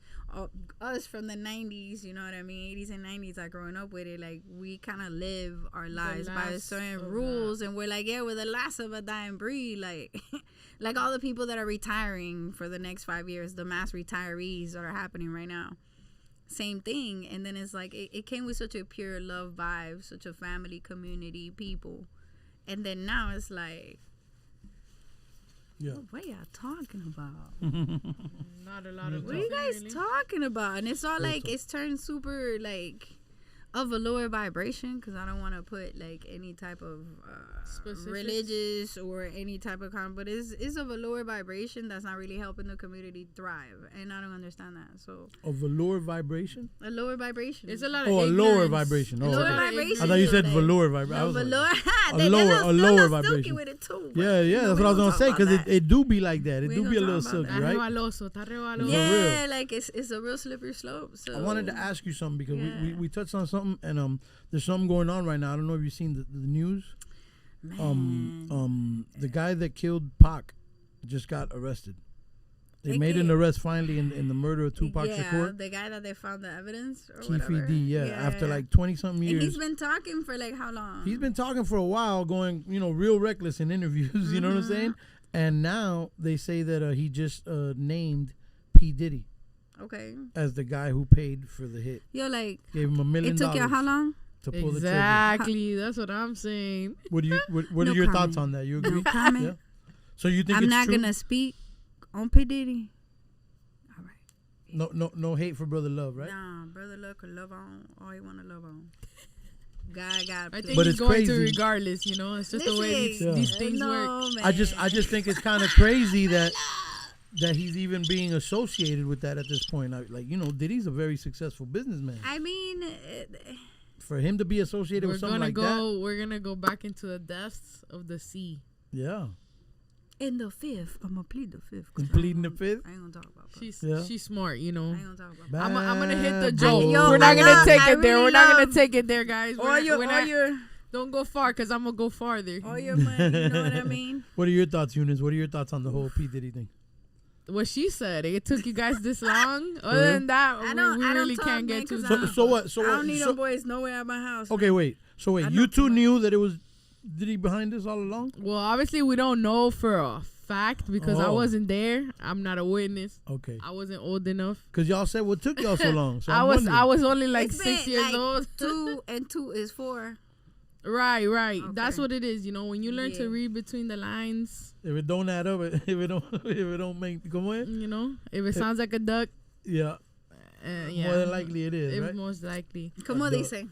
us from the 90s, you know what I mean, 80s and 90s, like growing up with it, like we kind of live our lives by certain rules, and we're like, yeah, we're the last of a dying breed, like like all the people that are retiring for the next 5 years, the mass retirees that are happening right now. Same thing. And then it's like it came with such a pure love vibe, such a family, community, people, and then now it's like, what y'all talking about? Not a lot of. What are you guys talking about? And it's all like, it's turned super like of a lower vibration, because I don't want to put like any type of religious or any type of but it's of a lower vibration that's not really helping the community thrive, and I don't understand that. So of a lower vibration. A lower vibration. It's a lot of a lower vibration. Oh, lower okay. vibration. I thought you said like, velour vibration. No, velour. A lower vibration. With it too, yeah, that's what I was gonna say, because it do be like that. It do be a little silky, right? Yeah, like it's a real slippery slope. So I wanted to ask you something, because we touched on something, and there's something going on right now. I don't know if you've seen the news. Man. The guy that killed Pac just got arrested. They made an arrest finally in the murder of Tupac Shakur. The guy that they found the evidence or TFD, after like 20-something years. And he's been talking for like how long? He's been talking for a while, going, real reckless in interviews, you know what I'm saying? And now they say that he just named P. Diddy. Okay. As the guy who paid for the hit. You're like, gave him $1 million. It took you how long? To pull exactly. That's what I'm saying. What are your thoughts on that? You agree? No comment. Yeah. So you think I'm it's not true? Gonna speak on P. Diddy. All right. No hate for Brother Love, right? Nah, Brother Love could love on all he want to love on. God got. I think he's going to regardless. It's just the way these things work. Man. I just think it's kind of crazy that he's even being associated with that at this point. Like, Diddy's a very successful businessman. I mean, for him to be associated with something like that, we're gonna go back into the depths of the sea. Yeah. In the fifth, I'm gonna plead the fifth. I'm pleading the fifth. I ain't gonna talk about. She's smart, I ain't gonna talk about. I'm gonna hit the joke. We're not gonna take it there. We're not gonna take it there, guys. Don't go far, because I'm gonna go farther. All your money, you know what I mean? What are your thoughts, Eunice? What are your thoughts on the whole P. Diddy thing? What she said, it took you guys this long. Other than that, we really can't get too. So what? I don't need no boys nowhere at my house. Okay, wait. So wait, you two knew that it was Diddy behind this all along? Well, obviously we don't know for a fact, because I wasn't there. I'm not a witness. Okay. I wasn't old enough. Because y'all said what took y'all so long. So I was only like 6 years old. 2 and 2 is 4. Right. Okay. That's what it is. When you learn to read between the lines. If it don't add up, if it don't make, come on. If it sounds like a duck. Yeah. More than likely it is, right? Most likely. Come on, they say.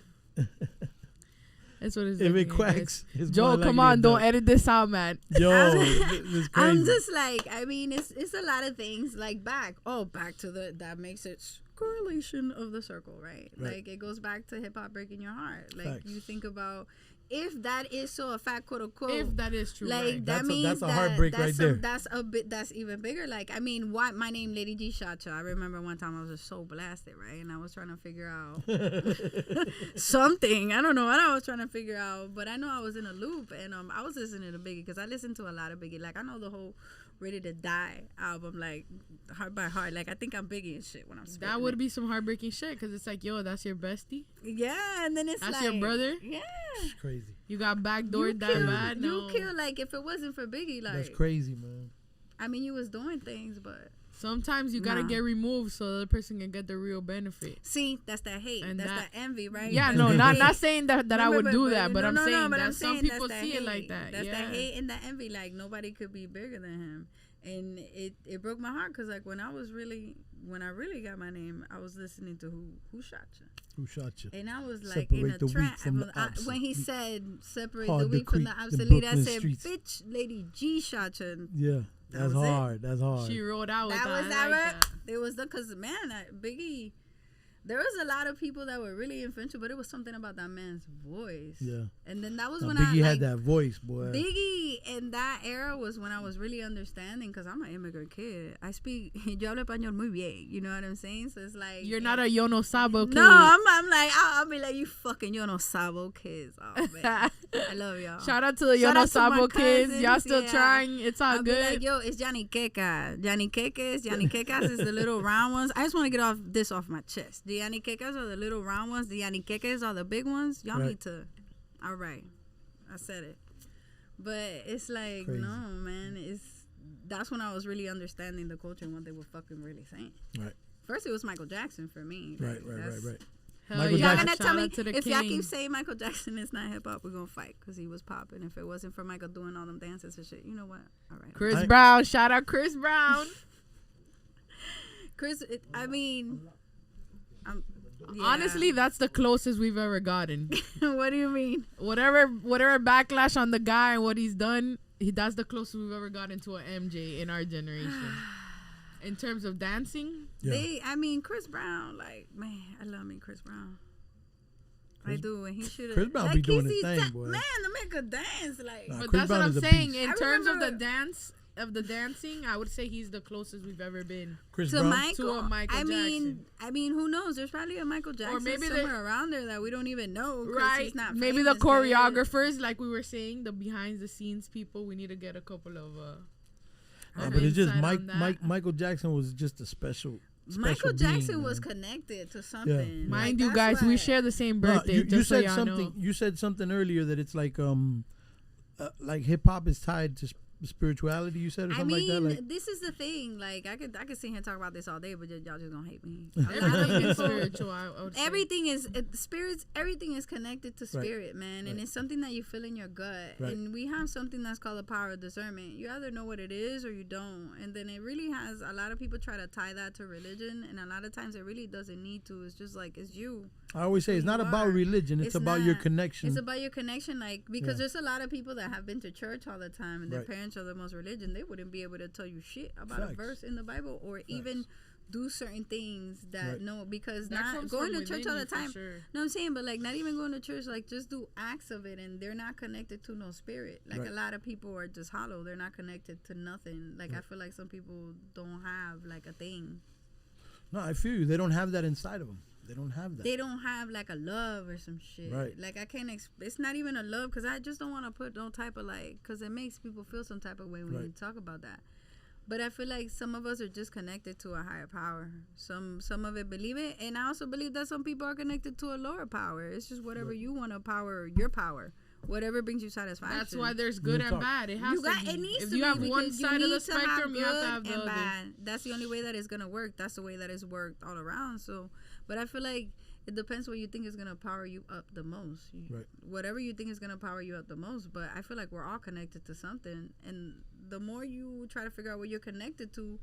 That's what it's if it quacks, it's Joe, come on, don't edit this out, man. Yo, this crazy. I'm just like, I mean, it's a lot of things. Like back to that makes it correlation of the circle, right? Like it goes back to hip hop breaking your heart. Like Facts. You think about if that is so a fact, quote unquote. If that is true, like right. that means that's a heartbreak right there. That's even bigger. Like I mean, why my name Lady G Shacha. I remember one time I was just so blasted, right, and I was trying to figure out something. I don't know what I was trying to figure out, but I know I was in a loop, and I was listening to Biggie because I listened to a lot of Biggie. Like I know the whole Ready to Die album, like heart by heart. Like I think I'm Biggie and shit when I'm spitting. That would be some heartbreaking shit, because it's like, yo, that's your bestie. Yeah, and then that's your brother. Yeah, it's crazy. You got backdoored that bad. You kill like if it wasn't for Biggie, like that's crazy, man. I mean, you was doing things, but sometimes you gotta get removed so the other person can get the real benefit. See, that's that hate, and that's that envy, right? Yeah, no, not saying that I would do that, but I'm saying that some people see it like that. That's that hate and that envy. Like nobody could be bigger than him. And it broke my heart, because like when I really got my name, I was listening to Who Shot You? Who Shot You? And I was like in a trance when he said separate the wheat from the obsolete. I said, bitch, Lady G shot you. Yeah, that's hard. That's hard. She rolled out with that. Was that right? It was because man, Biggie. There was a lot of people that were really influential, but it was something about that man's voice. Yeah. And then that was when Biggie had that voice, boy. Biggie in that era was when I was really understanding, because I'm an immigrant kid. I speak, yo hablo español muy bien. You know what I'm saying? So it's like. You're not a Yo No Sabo kid. No, I'm like, I'll be like, you fucking Yo No Sabo kids. Oh, man. I love y'all. Shout out to the Yo No Sabo kids. Y'all still trying. It's all I'll good. Be like, yo, it's Johnny Quecas. Johnny Quecas is the little round ones. I just want to get this off my chest. The Johnny Quecas are the little round ones. The Johnny Quecas are the big ones. Y'all need to. All right. I said it. But it's like, crazy. No, man. That's when I was really understanding the culture and what they were fucking really saying. Right. First, it was Michael Jackson for me. Right. Michael y'all gonna tell me if y'all keep saying Michael Jackson is not hip hop, we're gonna fight, because he was popping. If it wasn't for Michael doing all them dances and shit, you know what? All right. Chris Brown, shout out Chris Brown. Yeah. Honestly, that's the closest we've ever gotten. What do you mean? Whatever backlash on the guy and what he's done, that's the closest we've ever gotten to an MJ in our generation. In terms of dancing, Chris Brown, like, man, I love me Chris Brown. I do, and he should have. Chris Brown be doing his thing, boy. Man, to make a dance, like. but Chris that's Brown what I'm is a saying. beast. In I terms of the remember- dancing, I would say he's the closest we've ever been. Chris To Brown. Michael, To a Michael Jackson. I mean, who knows? There's probably a Michael Jackson maybe somewhere around there that we don't even know. Right? He's not Maybe the famous, but- choreographers, like we were saying, the behind the scenes people. We need to get a couple of. But it's just insight on that. Michael Jackson was just a special. Michael Jackson being, was man. connected to something. Yeah. Mind Like, you, that's guys, we why- share the same No, birthday. you just said so y'all something. know. You said something earlier that it's like hip hop is tied to spirituality. You said or something like that. Like, this is the thing. Like, I could sit here and talk about this all day, but y'all just gonna hate me. Everything is spiritual. I would say. Everything is spirits. Everything is connected to Right. spirit, man, and Right. it's something that you feel in your gut. Right. And we have something that's called the power of discernment. You either know what it is or you don't. And then it really has. A lot of people try to tie that to religion, and a lot of times it really doesn't need to. It's just like it's you. I always say, it's not you about are. religion. It's about your not. connection. It's about your connection, like, because Yeah. there's a lot of people that have been to church all the time, and their Right. parents are the most religion. They wouldn't be able to tell you shit about Facts. a verse in the Bible or even do certain things that Right. no, because That not comes going from to church all within the you, for time. sure. No, I'm saying, but like not even going to church, like just do acts of it, and they're not connected to no spirit. Like Right. a lot of people are just hollow. They're not connected to nothing. Like I feel like some people don't have like a thing. No, I feel you. They don't have that inside of them. They don't have that. They don't have like a love or some shit. Right. Like I can't. It's not even a love because I just don't want to put no type of like because it makes people feel some type of way when you Right. talk about that. But I feel like some of us are just connected to a higher power. Some of it believe it, and I also believe that some people are connected to a lower power. It's just whatever you want to power your power. Whatever brings you satisfaction. That's why there's good and talk. bad. It has You got, to be. it needs If to you be have one because you side of the need to have spectrum, you have to good have the and other. bad. That's the only way that it's gonna work. That's the way that it's worked all around. So, but I feel like it depends what you think is gonna power you up the most. Right. Whatever you think is gonna power you up the most. But I feel like we're all connected to something, and the more you try to figure out what you're connected to,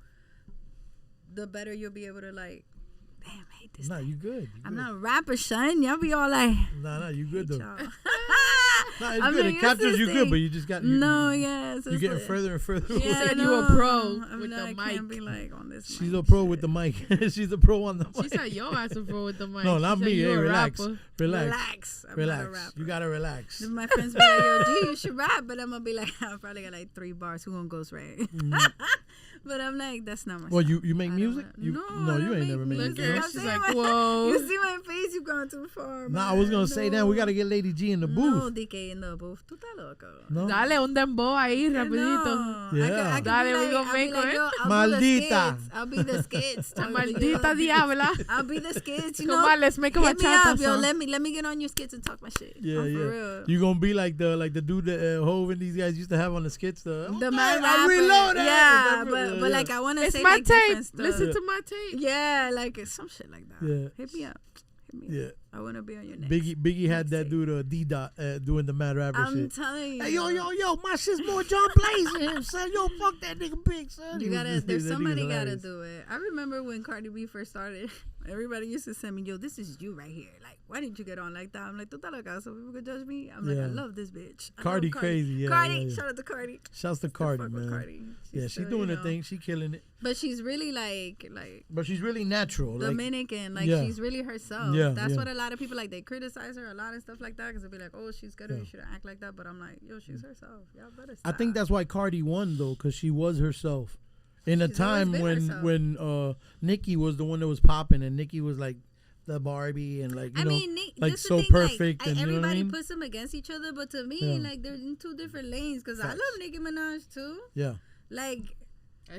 the better you'll be able to like. Damn, I hate this. Nah, thing. you good. I'm not a rapper, son. Y'all be all like. Nah, you good though. y'all. Nah, it's I'm good. like, It it's captures this you good, thing. but you just got No, you, yes. You're it's getting like- further and further. Yeah, away. said I you a know. pro I'm with the like, I can't mic. be like on this. She's mic a pro shit. with the mic. She's a pro on the mic. She said, "Yo, I support with the mic." No, She not said, me. "You Hey, a relax. rapper." Relax. I'm not a Relax. rapper. You gotta relax. Then my friends be like, "Yo, G, you should rap," but I'm gonna be like, "I probably got like 3 bars. Who gonna ghostwrite?" But I'm like, that's not my. Well, style. you make I don't music? wanna- You no, no, I you don't ain't make never made Look music. at her. no? I'm She's saying like, my- "Whoa." You see my face? You've gone too far. Nah, I man. was gonna say that we gotta get Lady G in the No, booth. DK in the booth. Tú estás loco. No. Dale un dembow ahí rapidito. No. Yeah. I could Dale, be we like, gonna I'll be make like, it. yo, I'll Maldita. be the skits. Maldita diabla. I'll be the skits. You Come know, on, let's make a hit me bachata up, yo. song. Let me get on your skits and talk my shit. Yeah, Oh, for yeah. real. You gonna be like the dude that Hove and these guys used to have on the skits. The Okay, mad I rapper. reloaded. Yeah, Remember? but Yeah. like I want to It's say my like different tape. stuff. Listen to my tape. Yeah, like some shit like that. Yeah. Hit me up. Hit me Yeah. up. I want to be on your next. Biggie had that next dude D Dot doing the mad rapper I'm shit. telling you. Hey yo, my shit's more John Blaze than him, son. Yo, fuck that nigga big, son. You He was gotta. just- There's that nigga's somebody gotta hilarious. do it. I remember when Cardi B first started. Everybody used to send me, "Yo, this is you right here. Like, why didn't you get on like that?" I'm like, "Tú estás loca, so people could judge me." I'm like, Yeah. "I love this bitch." I Cardi love crazy, yeah, Cardi, yeah, yeah. shout out to Cardi. Shouts to Still Cardi, fuck with man. Cardi. Yeah, she's still, doing you her know. thing. She killing it. But she's really like But she's really natural. Like, Dominican. Like yeah. she's really herself. Yeah, That's yeah. what a lot of people like. They criticize her a lot and stuff like that because they'll be like, "Oh, she's ghetto. Yeah. You shouldn't act like that." But I'm like, "Yo, she's herself. Y'all better I stop." think that's why Cardi won though, because she was herself. In a She's always time been herself. when Nicki was the one that was popping, and Nicki was like the Barbie and like you I know mean, like this the so thing, perfect, like, and you know what I everybody mean? puts them against each other, but to me, Yeah. like they're in 2 different lanes. Because I Facts. love Nicki Minaj too. Yeah, Like,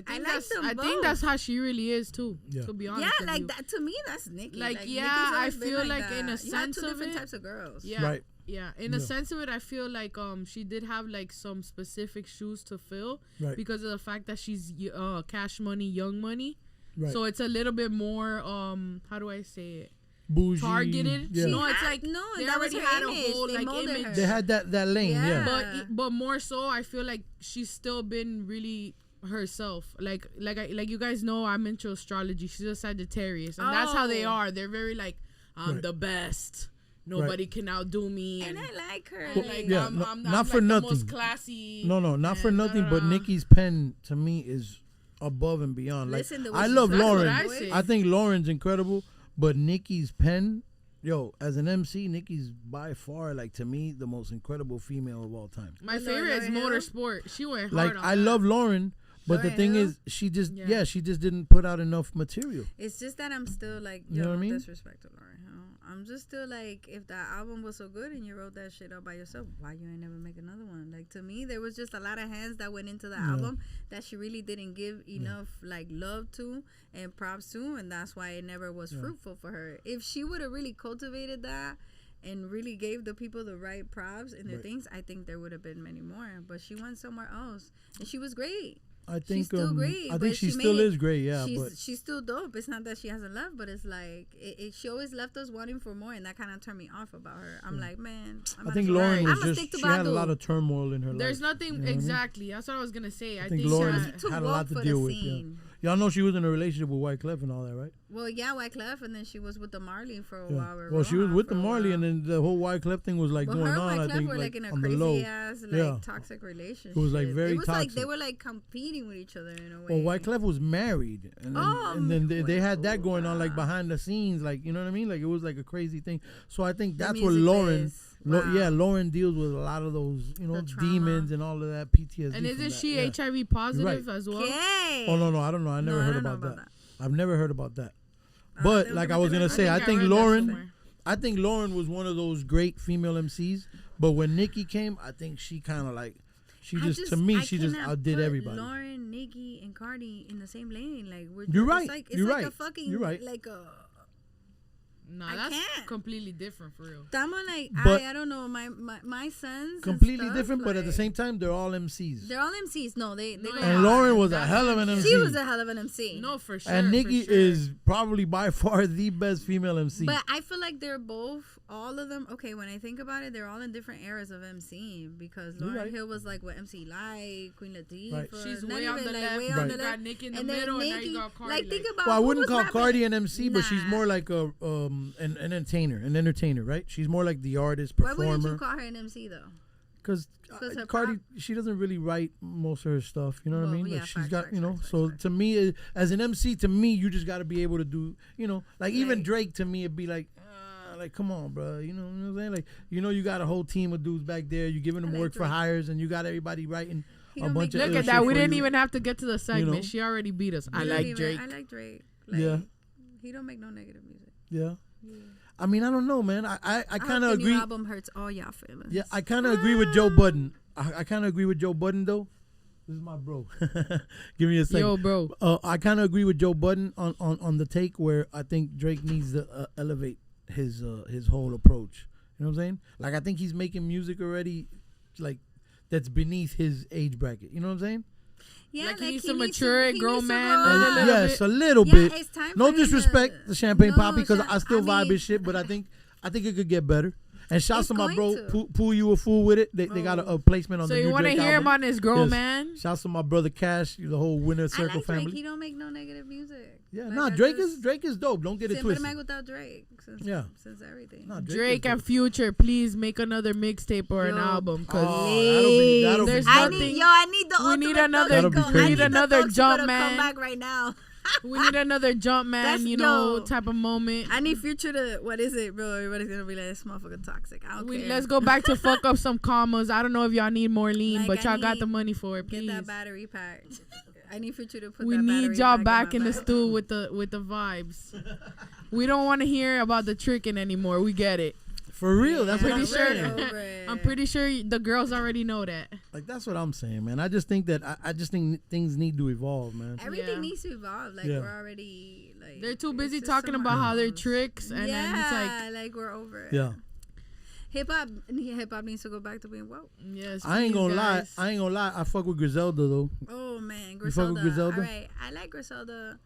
I like that's, them I think both. that's how she really is too. Yeah. To be honest, yeah, with like you. that to me, that's Nicki. Like, Nicki's yeah, I always been feel like in a that. You have sense 2 of different it- types of girls. Yeah. right. Yeah, in a Yeah. sense of it, I feel like she did have like some specific shoes to fill Right. because of the fact that she's Cash Money, Young Money. Right. So it's a little bit more how do I say it? Bougie. Targeted. Yeah. No, it's had- like no, they that was already her had image. a whole They like molded image. her. They had that lane. Yeah. Yeah. But more so, I feel like she's still been really herself. Like you guys know, I'm into astrology. She's a Sagittarius, and that's how they Oh. are. They're very like I'm the best. Nobody can outdo me. And I like her. Well, like, yeah, I'm not like for the nothing. most classy. No, not for nothing. But da-da-da. Nikki's pen to me is above and beyond. Like Listen to what I she love says. Lauren. That's what I say. I think Lauren's incredible, but Nikki's pen, yo, as an MC, Nikki's by far, like, to me, the most incredible female of all time. My Lauren favorite is Hill? Motorsport. She went hard Like on I that. love Lauren, but the Lauren thing Hill? is, she just Yeah. she just didn't put out enough material. It's just that I'm still like, You know what I mean? disrespect to Lauren Hill. I'm just still like, if that album was so good and you wrote that shit up by yourself, why you ain't never make another one? Like, to me, there was just a lot of hands that went into the album that she really didn't give enough like love to and props to, and that's why it never was fruitful for her. If she would have really cultivated that and really gave the people the right props and their things, I think there would have been many more. But she went somewhere else, and she was great. I think She's still great. I but think she still made it- is great. Yeah, but she's still dope. It's not that she hasn't left, but it's like she always left us wanting for more, and that kind of turned me off about her. I'm like, man, I think Lauren was I'ma just stick to she had a Badu. lot of turmoil in her There's life. nothing You know what I mean? exactly. That's what I was gonna say. I think think Lauren that- too had a woke lot to for deal the with. Yeah. scene. Y'all know she was in a relationship with Wyclef and all that, right? Well, yeah, Wyclef, and then she was with the Marley for a Yeah. while. Well, she was Rohan with for the a Marley, while. and then the whole Wyclef thing was like But going her on. and I Wyclef think were like like in a on the low. crazy ass Yeah. toxic relationship. It was, like, very it was like toxic. they were like competing with each other in a way. Well, Wyclef was married, and then they had that going on like behind the scenes, like, you know what I mean? Like, it was like a crazy thing. So I think The that's what music Lauren, biz. Wow. yeah, Lauren deals with a lot of those, The trauma. demons and all of that PTSD. And from isn't that, she yeah. HIV positive Right. as well? Okay. Oh no, I don't know. I never No, I heard don't know about about that. I've never heard about that. I But don't like think I was I gonna did. say, I I think read that Lauren, somewhere. I think Lauren was one of those great female MCs. But when Nikki came, I think she kind of like, she just cannot outdid put everybody. Lauren, Nicki, and Cardi in the same lane. Like You're it's right. Like, it's You're like right. a fucking You're right. like a. Nah, I that's can't. completely different for real. Tamo like But- I don't know my sons. and Completely stuff, different, but at the like, same time, they're all MCs. they're all MCs. No, they go And And hard. Lauren was a That's hell of what an I'm MC. She was a hell of an MC. No, for sure. And for Nikki sure. is probably by far the best female MC. But I feel like they're both, all of them. Okay, when I think about it, they're all in different eras of MCing because You're Lauryn right. Hill was like what MC Light, Queen Latifah. Right. She's not way on even, the like, left. way Right. on the You left. got Nicki in the And then middle, and now Nicki, you got Cardi. like think about. Well, I who wouldn't was call rapping? Cardi an MC, but she's Nah. more like a an entertainer, right? She's more like the artist, Why wouldn't you performer. call her an MC though? Because 'Cause her Cardi, pop- she doesn't really write most of her stuff. You know what I Well, mean? yeah, Like she's facts, got, facts, you know. facts, So facts. to me, as an MC, to me, you just got to be able to do, like even Like- Drake to me, it'd be like. Like, come on, bro. You know what I'm saying? Like, you got a whole team of dudes back there. You're giving them like work for Drake. hires, and you got everybody writing He a don't bunch make of Look ill at shit that. We for didn't you. even have to get to the segment. know? She already beat us. I He don't like even- Drake. I like Drake. Like, Yeah. He don't make no negative music. Yeah. I mean, I don't know, man. I kind of The agree. new album hurts all y'all feelings. Yeah, I kind of agree with Joe Budden. I kind of agree with Joe Budden, though. This is my bro. Give me a second. Yo, bro. I kind of agree with Joe Budden on the take where I think Drake needs to elevate his whole approach. You know what I'm saying? Like, I think he's making music already, like, that's beneath his age bracket. You know what I'm saying? Yeah, Like, he needs he to mature it, he grown needs to man, grow a up. little Yes, bit. a little Yeah, bit. it's time No for him disrespect to- to Champagne No, Poppy, because Cha- I still I vibe mean- his shit, but I think it could get better. And shouts It's to my bro, going to. Pooh You a Fool with it. They got a placement on So the you new want to Drake hear album. about this grown Yes. man? Shouts to my brother Cash, the whole Winner I Circle like Drake. family. He don't make no negative music. Yeah, Like, nah, I Drake just- is dope. Don't get it Siempre twisted. me without Drake. Since, Yeah. Since everything. Nah, Drake is and dope. Future, please make another mixtape or an Yo. album, cause Oh, that'll be There's funny. I nothing- need I need the we ultimate need another- That'll be Thug to crazy. I We need another Thug to jump come man. back right now. we need another jump man, That's- you know, yo. type of moment. I need Future to what is it, bro? Everybody's gonna be like, this motherfucker toxic. I don't care. Let's go back to fuck up some commas. I don't know if y'all need more lean, Like, but I y'all got need- the money for it, Get please. that battery pack. I need Future to put We that need battery y'all pack back in my the back. stool with the vibes. We don't want to hear about the tricking anymore. We get it. For real, that's what Yeah, I'm Pretty sure- saying. over it. I'm pretty sure the girls already know that. Like, that's what I'm saying, man. I just think that I just think things need to evolve, man. Everything Yeah. needs to evolve. Like Yeah. we're already like They're too it's busy just talking somewhere about how they're else. tricks, and then it's Yeah, like we're over it. Yeah. Hip hop needs to go back to being woke. yes. I ain't please, gonna lie. guys. I ain't gonna lie. I fuck with Griselda though. Oh man, You fuck with Griselda. Griselda? All right, I like Griselda.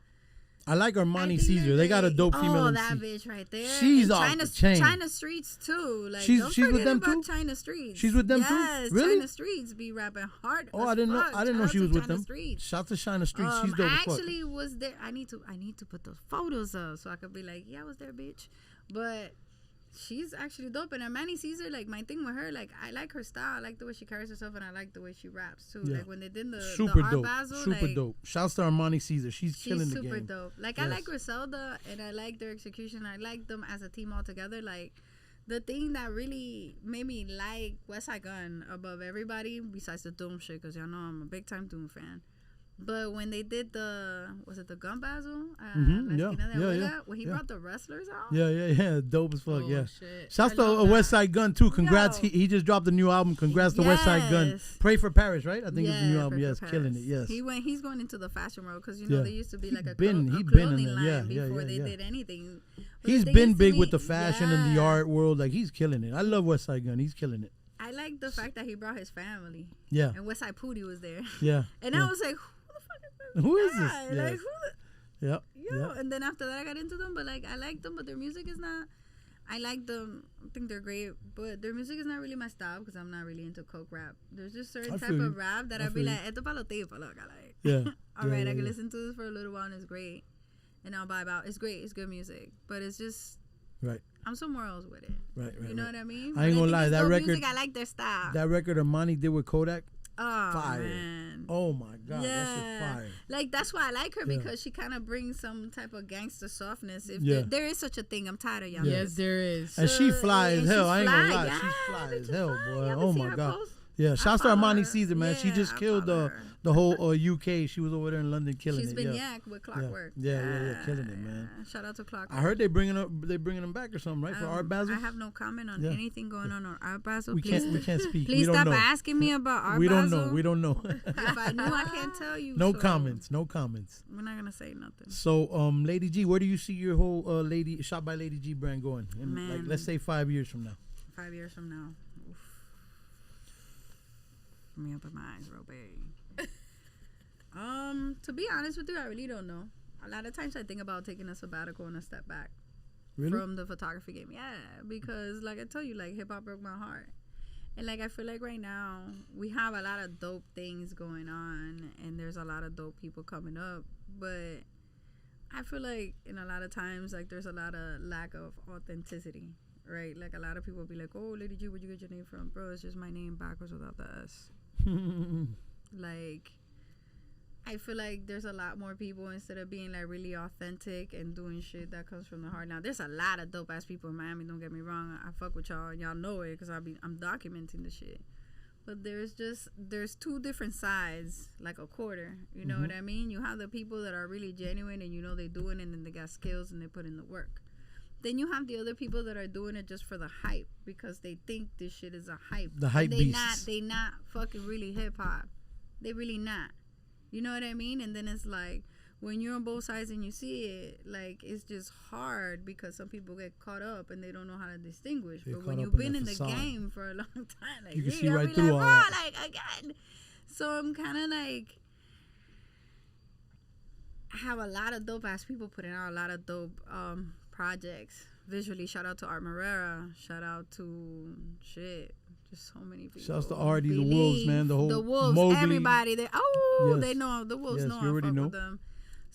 I like I Armani think Caesar. they're They got a great. dope female Oh, MC. that bitch right there. She's And off the chain. China Streets too. Like, She's don't with forget them about too? China Streets. She's with them too? Yes, Really? China Streets be rapping hard. Oh, as I didn't know. fuck. I didn't know Shout she out was to with China them. Streets. Shout to China Streets. She's dope I as fuck. actually was there. I need to put those photos up so I could be like, yeah, I was there, bitch. But she's actually dope. And Armani Caesar, like, my thing with her, like, I like her style. I like the way she carries herself, and I like the way she raps too. Yeah. Like when they did the Super Art dope. Basel, Super like, dope. Shouts to Armani Caesar. She's killing the super game. dope. Like, Yes. I like Griselda, and I like their execution. I like them as a team altogether. Like, the thing that really made me like West Side Gun above everybody, besides the Doom shit, because y'all know I'm a big time Doom fan. But when they did was it the Gun Basel? Mhm, La yeah, Esquina de yeah, Abuela, yeah, when he yeah. brought the wrestlers out. Yeah. Dope as fuck. Oh, yeah. shit. Shouts I to love West that. Side Gun too. Congrats. Yo. He just dropped a new album. Congrats to West Side Gun. Yes. Pray for Paris, right? I think it's the new Yeah, album. Pray Yes, for killing it. Paris. Yes. He's going into the fashion world, because you know Yeah. they used to be like a He been in clothing there. line Yeah, before they yeah. did anything. But He's the thing been is, to big me, with the fashion and the yeah, art world. Like, he's killing it. I love West Side Gun. He's killing it. I like the fact that he brought his family, Yeah. and West Side Pootie was there, Yeah. and yeah. I was like, who the fuck is this? Who is this? guy? Yes. Like, who Yep. Yo, Yep. and then after that I got into them, but like I like them, but their music is not. I like them. I think they're great, but their music is not really my style, because I'm not really into coke rap. There's just certain I type feel you. of rap that I I'd be feel like, esto pa lo tipo, loca, like. Yeah. All right, I can yeah. listen to this for a little while and it's great, and I'll vibe out. It's great. It's good music, but it's just Right. I'm somewhere else with it. Right. You know what I mean? I ain't When gonna lie, think it's that dope record- music, I like their style. That record Armani did with Kodak. Oh Fire. man. Oh my God. That shit Yeah. fire. Like, that's why I like her, Yeah. because she kind of brings some type of gangster softness. If Yeah. there is such a thing, I'm tired of y'all. Yeah. Yes, there is. And she fly as and hell. she's I ain't gonna fly, lie. yeah, She's fly bitch as is hell, fly. boy. You ever Oh seen my her God. post? Yeah. Shouts to follow Armani her. Caesar, man. She Yeah, just I killed follow her. the whole UK. She was over there in London killing She's it. been Yeah. yak with Clockwork. Yeah, killing it, man. Yeah. Shout out to Clockwork. I heard they bringing them back or something, right? For Art Basel. I have no comment on Yeah. anything going on Art Basel. we Please, can't speak. please we don't stop know. asking me about Art We don't Basel. know. We don't know. If I knew, I can't tell you. No so comments. No comments. We're not gonna say nothing. So, Lady G, where do you see your whole Shot by Lady G brand going? In, like, Man. let's say 5 years from now. 5 years from now. Oof. Let me open my eyes real big. To be honest with you, I really don't know. A lot of times I think about taking a sabbatical and a step back Really? from the photography game. Yeah, because like I tell you, like hip hop broke my heart. And like I feel like right now we have a lot of dope things going on, and there's a lot of dope people coming up, but I feel like in a lot of times like there's a lot of lack of authenticity, right? Like a lot of people be like, "Oh, Lady G, where'd you get your name from?" Bro, it's just my name backwards without the S. Like, I feel like there's a lot more people, instead of being like really authentic and doing shit that comes from the heart. Now, there's a lot of dope ass people in Miami. Don't get me wrong. I fuck with y'all. Y'all know it, because I'm documenting the shit. But there's two different sides, like a quarter. You know what I mean? You have the people that are really genuine, and you know they doing it, and they got skills, and they put in the work. Then you have the other people that are doing it just for the hype, because they think this shit is a hype. The hype beasts. They not fucking really hip hop. They really not. You know what I mean? And then it's like, when you're on both sides and you see it, like, it's just hard, because some people get caught up and they don't know how to distinguish. They're But when caught you've up been in in the the facade. game for a long time, like, You can yeah, see I'll right be through like, all "Bro, that." like, again. So I'm kind of like, I have a lot of dope ass people putting out a lot of dope projects visually. Shout out to Art Morera. Shout out to just so many people. Shouts to Artie, the Wolves, man. The whole Wolves, Mowgli. everybody. They Yes. they know the Wolves. Yes, know you I already fuck know. with them.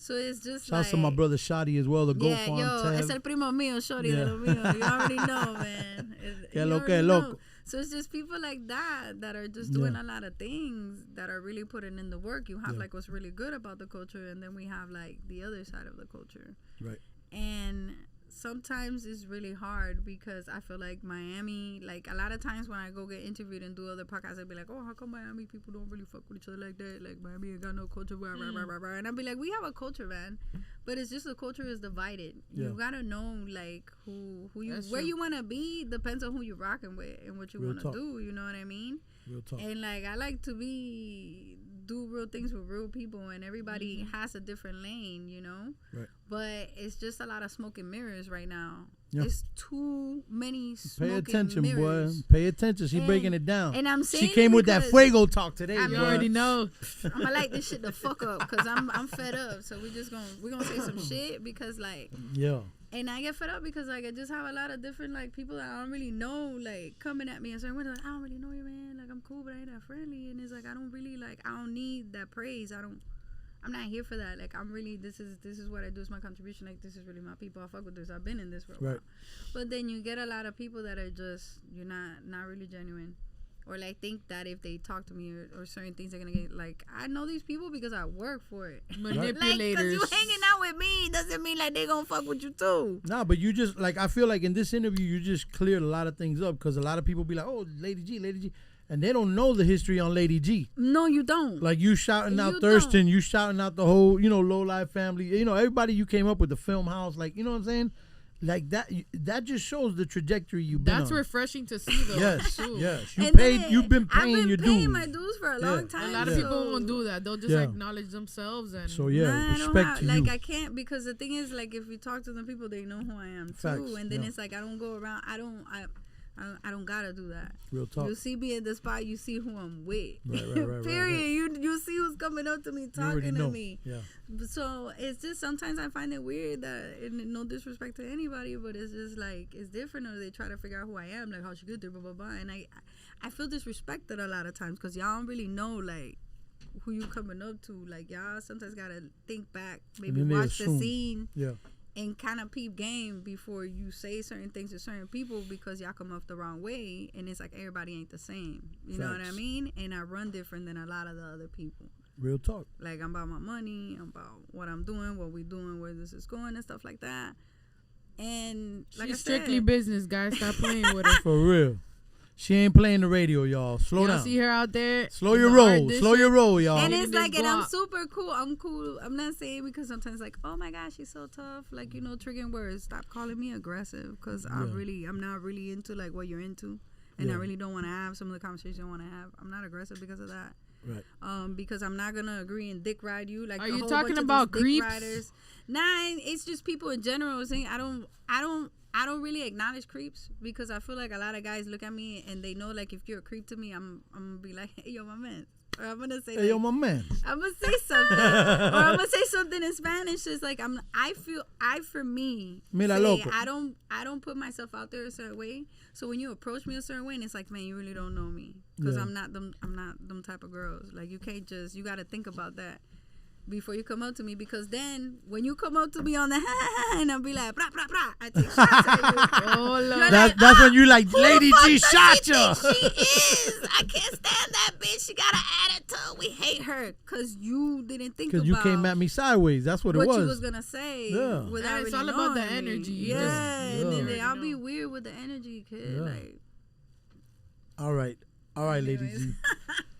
So it's just Shouts like, to my brother Shadi as well, the Goat yeah, Farm yo, tab. es el primo mío, shorty Yeah. de lo mío. You already know, man. Que You loco, already que know. loco. So it's just people like that are just doing Yeah. a lot of things, that are really putting in the work. You have Yeah. like what's really good about the culture, and then we have like the other side of the culture. Right. And sometimes it's really hard, because I feel like Miami, like a lot of times when I go get interviewed and do other podcasts, I'd be like, "Oh, how come Miami people don't really fuck with each other like that? Like, Miami ain't got no culture, blah, blah, blah, blah, blah." And I'd be like, "We have a culture, man, but it's just the culture is divided. Yeah. You gotta know like who you, That's where true. you wanna be depends on who you're rocking with and what you Real wanna talk. do. You know what I mean? Real talk. And like I like to be do real things with real people, and everybody has a different lane, you know. Right. But it's just a lot of smoke and mirrors right now. Yeah. It's too many smoke Pay attention, and mirrors. boy. Pay attention. She breaking it down. And I'm saying she came with that fuego talk today. I You mean, already know. I'm gonna light this shit the fuck up because I'm fed up. So we're gonna say some shit because like Yeah. And I get fed up because like I just have a lot of different like people that I don't really know like coming at me and saying, like, I don't really know you, man. Like I'm cool, but I ain't that friendly. And it's like I don't really like I don't need that praise. I'm not here for that. Like I'm really this is what I do. It's my contribution. Like this is really my people. I fuck with this. I've been in this for a while. But then you get a lot of people that are just you're not really genuine. Or like think that if they talk to me or certain things they're gonna get like I know these people because I work for it. Manipulators. Like, cause you hanging out with me doesn't mean like they gonna fuck with you too. No, but you just like I feel like in this interview you just cleared a lot of things up because a lot of people be like, oh, Lady G, and they don't know the history on Lady G. No, you don't. Like you shouting out You Thurston, you shouting out the whole Low Life family, everybody you came up with the film house, like you know what I'm saying. Like that just shows the trajectory you've been That's on. refreshing to see, though. Yes, too. yes. You've been paying your dues. I've been paying my dues for a long time. A lot of people won't do that. They'll just acknowledge themselves and. So yeah, respect to you. Like I can't because the thing is like if you talk to the people, they know who I am too, and then it's like I don't go around. I don't gotta do that. Real talk. You see me in the spot, you see who I'm with. Right, Period. You see who's coming up to me talking to me. Yeah. So it's just sometimes I find it weird that and no disrespect to anybody, but it's just like it's different, or they try to figure out who I am, like how she good there, blah blah blah, and I feel disrespected a lot of times because y'all don't really know like who you coming up to. Like y'all sometimes gotta think back, maybe watch the scene. Yeah. And kind of peep game before you say certain things to certain people because y'all come off the wrong way, and it's like everybody ain't the same. You know what I mean? And I run different than a lot of the other people. Real talk. Like I'm about my money, I'm about what I'm doing, what we doing, where this is going, and stuff like that. And like she's I strictly said, business, guys. Stop playing with her. For real. She ain't playing the radio, y'all. Slow down. See her out there. Slow your roll, y'all. And it's like, and I'm super cool. I'm cool. I'm not saying because sometimes like, oh my gosh, she's so tough. Like, triggering words. Stop calling me aggressive because I'm not really into like what you're into. And I really don't want to have some of the conversations I want to have. I'm not aggressive because of that. Right. Because I'm not gonna agree and dick ride you. Like, are you talking about creeps? Riders. Nah, it's just people in general saying I don't really acknowledge creeps because I feel like a lot of guys look at me and they know like if you're a creep to me, I'm gonna be like, hey yo, my man. Or I'm gonna say, hey yo, my man. I'm gonna say something, or I'm gonna say something in Spanish. It's like for me, I don't put myself out there a certain way. So when you approach me a certain way, and it's like, man, you really don't know me because I'm not them type of girls. Like you can't just you got to think about that before you come up to me, because then when you come up to me on the and I'll be like, brah, brah, brah, I take shots at you. Oh, Lord. That's when you like, Lady G shot ya. She is. I can't stand that bitch. She got an attitude. We hate her because you didn't think about. Because you came at me sideways. That's what it was. What you was going to say. Yeah. Without it's really all about the knowing me. energy. Yeah. And then I'll know. be weird with the energy, kid. Yeah. Like. All right, Lady G.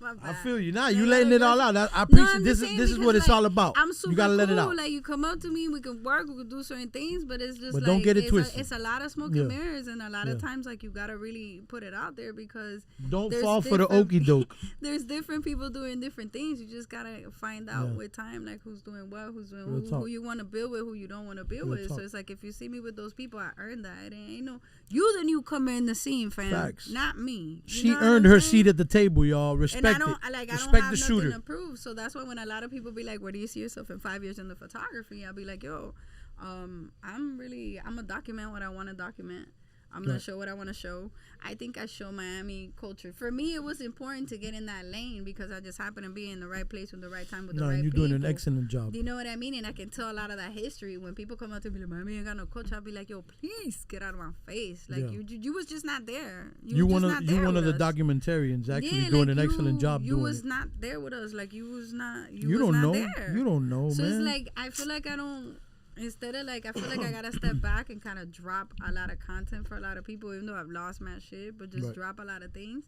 My bad. I feel you. Now you letting it all out. I appreciate this. This is what it's all about. I'm super you gotta let cool. it out. Like you come up to me, we can work, we can do certain things, but it's just but like don't get it twisted. It's a lot of smoke and mirrors, and a lot of times like you gotta really put it out there because don't fall for the okie doke. There's different people doing different things. You just gotta find out with time, like who's doing what, who's doing who you want to build with, who you don't want to build with. So it's like if you see me with those people, I earned that. It ain't no you the newcomer in the scene, fam. Facts. Not me. She earned her seat at the table, y'all. Respect and it. Respect the shooter. Nothing to prove. So that's why when a lot of people be like, where do you see yourself in 5 years in the photography? I'll be like, yo, I'm gonna document what I want to document. I'm gonna show what I want to show. I think I show Miami culture. For me, it was important to get in that lane because I just happened to be in the right place with the right time with the right people. You're doing an excellent job. Do you know what I mean? And I can tell a lot of that history. When people come up to me like, Miami ain't got no culture, I'll be like, yo, please get out of my face. Like you was just not there. You one of the documentarians actually doing an excellent job. You was not there with us. Like you was not. You was don't not know. There. You don't know, so man. So it's like I feel like I don't. Instead of like, I feel like I gotta step back and kind of drop a lot of content for a lot of people, even though I've lost my shit, but just drop a lot of things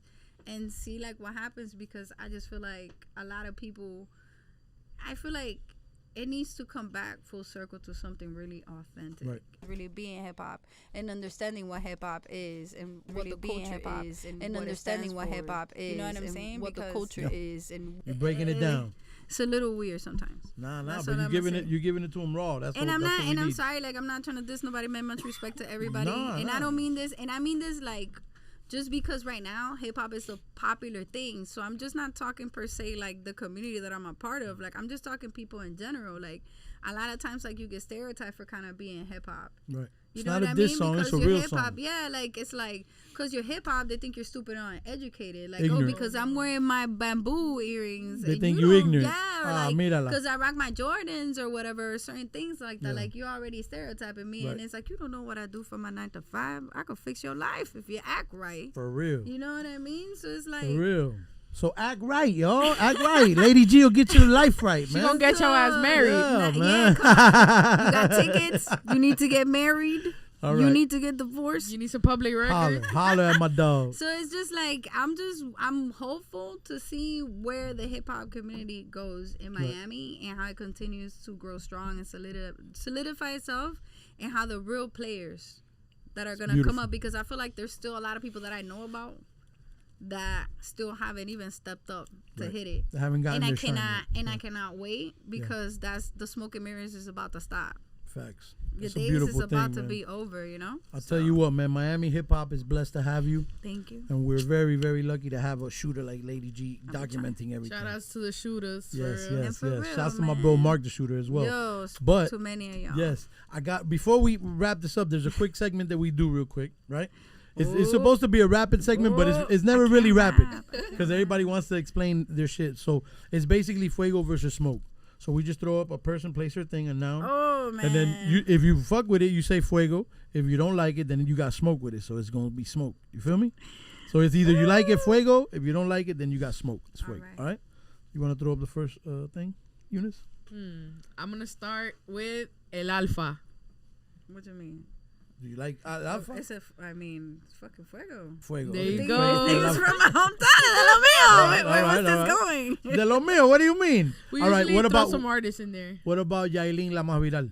and see like what happens, because I just feel like a lot of people, I feel like it needs to come back full circle to something really authentic. Right. Really being hip hop and understanding what hip hop is and really what the being culture hip hop is and understanding what hip hop is. You know what I'm and saying? what the Because- culture is and You're breaking it down. It's a little weird sometimes. Nah, That's but what you're I'm giving saying. it. You're giving it to them raw. That's And what, I'm that's not, what we and I'm need. sorry, like I'm not trying to diss nobody, man. Much respect to everybody, Nah, and nah. I don't mean this, and I mean this like just because right now hip hop is a popular thing. So I'm just not talking per se like the community that I'm a part of. Like I'm just talking people in general. Like a lot of times, like you get stereotyped for kind of being hip hop. Right. You It's know not what a I diss mean? song. Because It's a you're real hip hop, song. yeah. Like it's like because you're hip hop, they think you're stupid or uneducated. Like Ignorant. oh, because I'm wearing my bamboo earrings, They and think you you're don't- ignorant. Yeah, or Ah, like mírala. because I rock my Jordans or whatever, certain things like that. Yeah. Like you're already stereotyping me, Right. and it's like you don't know what I do for my 9 to 5. I could fix your life if you act right. For real. You know what I mean? So it's like For real. So act right, y'all. Act right. Lady G will get your life right, She man. gonna get your ass married. Yeah, Yeah, man. you got tickets. You need to get married. All You right. need to get divorced. You need some public Holler, record. holler at my dog. So it's just like I'm hopeful to see where the hip hop community goes in Miami and how it continues to grow strong and solidify itself, and how the real players that are gonna come beautiful. up, because I feel like there's still a lot of people that I know about that still haven't even stepped up to Right. hit it. They haven't gotten And I their shine cannot yet. I cannot wait because that's the smoke and mirrors is about to stop. Facts. Your It's a days beautiful is about thing, to man. be over, you know? I'll tell you what, man. Miami hip hop is blessed to have you, Thank you. and we're very, very lucky to have a shooter like Lady G documenting everything. Shout outs to the shooters. for Yes, real. yes, for yes. real, Shouts to my bro man. Mark the Shooter as well. Yo, But- too many of y'all. Yes, I got. Before we wrap this up, there's a quick segment that we do real quick, right? It's supposed to be a rapid segment, but it's never really rapid because everybody wants to explain their shit. So it's basically fuego versus smoke. So we just throw up a person, place, or thing, and now. Oh man. And then if you fuck with it, you say fuego. If you don't like it, then you got smoke with it. So it's gonna be smoke. You feel me? So it's either you like it, fuego. If you don't like it, then you got smoke. It's fuego. Alright. All right. You want to throw up the first thing, Eunice? I'm gonna start with El Alfa. What do you mean? Do you like alpha? It's I mean, it's fucking fuego. Fuego. There you okay. go. This Fuego. is from my hometown, de lo mío. Alright, Where alright, was this alright. going? De lo mío. What do you mean? We All right. usually What throw about some artists in there. what about Yailin la más viral?